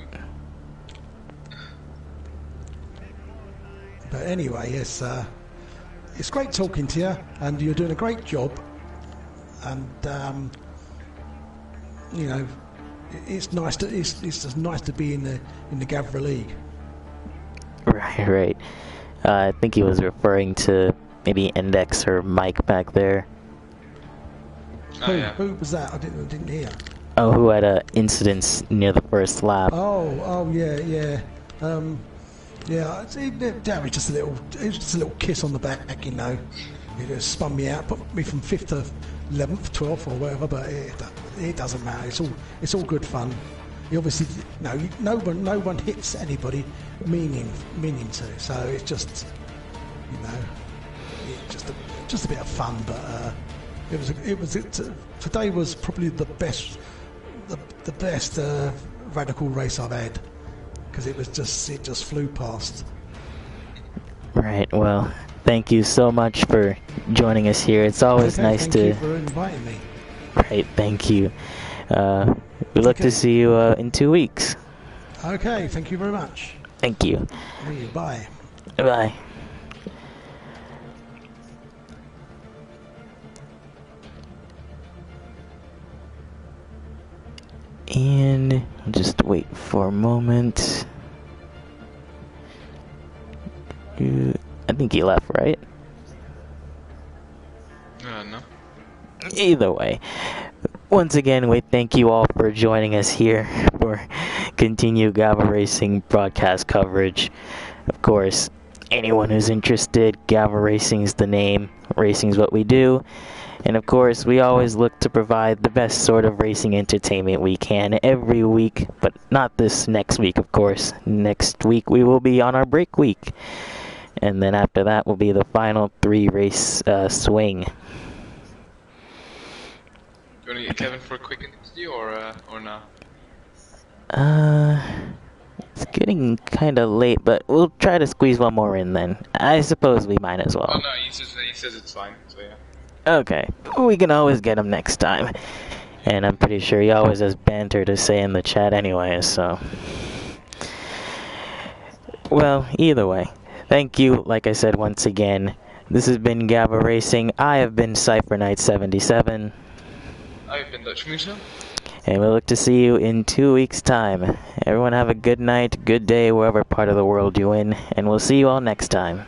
But anyway, it's great talking to you, and you're doing a great job. And you know, it's just nice to be in the Gavra League. Right. I think he was referring to maybe Index or Mike back there. Who was that? I didn't hear. Oh, who had a incident near the first lap? Oh yeah. Yeah, that was just a little kiss on the back, you know. It just spun me out, put me from 5th to 11th, 12th, or whatever. But it doesn't matter. It's all good fun. You obviously no one hits anybody meaning to. So it's just, you know, just a bit of fun. But today was probably the best radical race I've had, because it just flew past. Right. Well, thank you so much for joining us here. It's always nice thank to. you for inviting me. Right. Thank you. We look to see you in 2 weeks. Okay. Thank you very much. Thank you. Bye. Bye. And just wait for a moment. I think he left, right? No. Either way, once again, we thank you all for joining us here for continued Gavra Racing broadcast coverage. Of course, anyone who's interested, Gavra Racing is the name. Racing's what we do. And of course, we always look to provide the best sort of racing entertainment we can every week, but not this next week, of course. Next week we will be on our break week. And then after that will be the final 3 race swing. Do you want to get Kevin for a quick interview or no? It's getting kind of late, but we'll try to squeeze one more in then. I suppose we might as well. Oh no, he says it's fine, so yeah. Okay, we can always get him next time. And I'm pretty sure he always has banter to say in the chat anyway, so. Well, either way, thank you, like I said once again. This has been Gavra Racing. I have been Cypher Knight 77. I've been Dutch Musa. And we look to see you in 2 weeks' time. Everyone have a good night, good day, wherever part of the world you're in, and we'll see you all next time.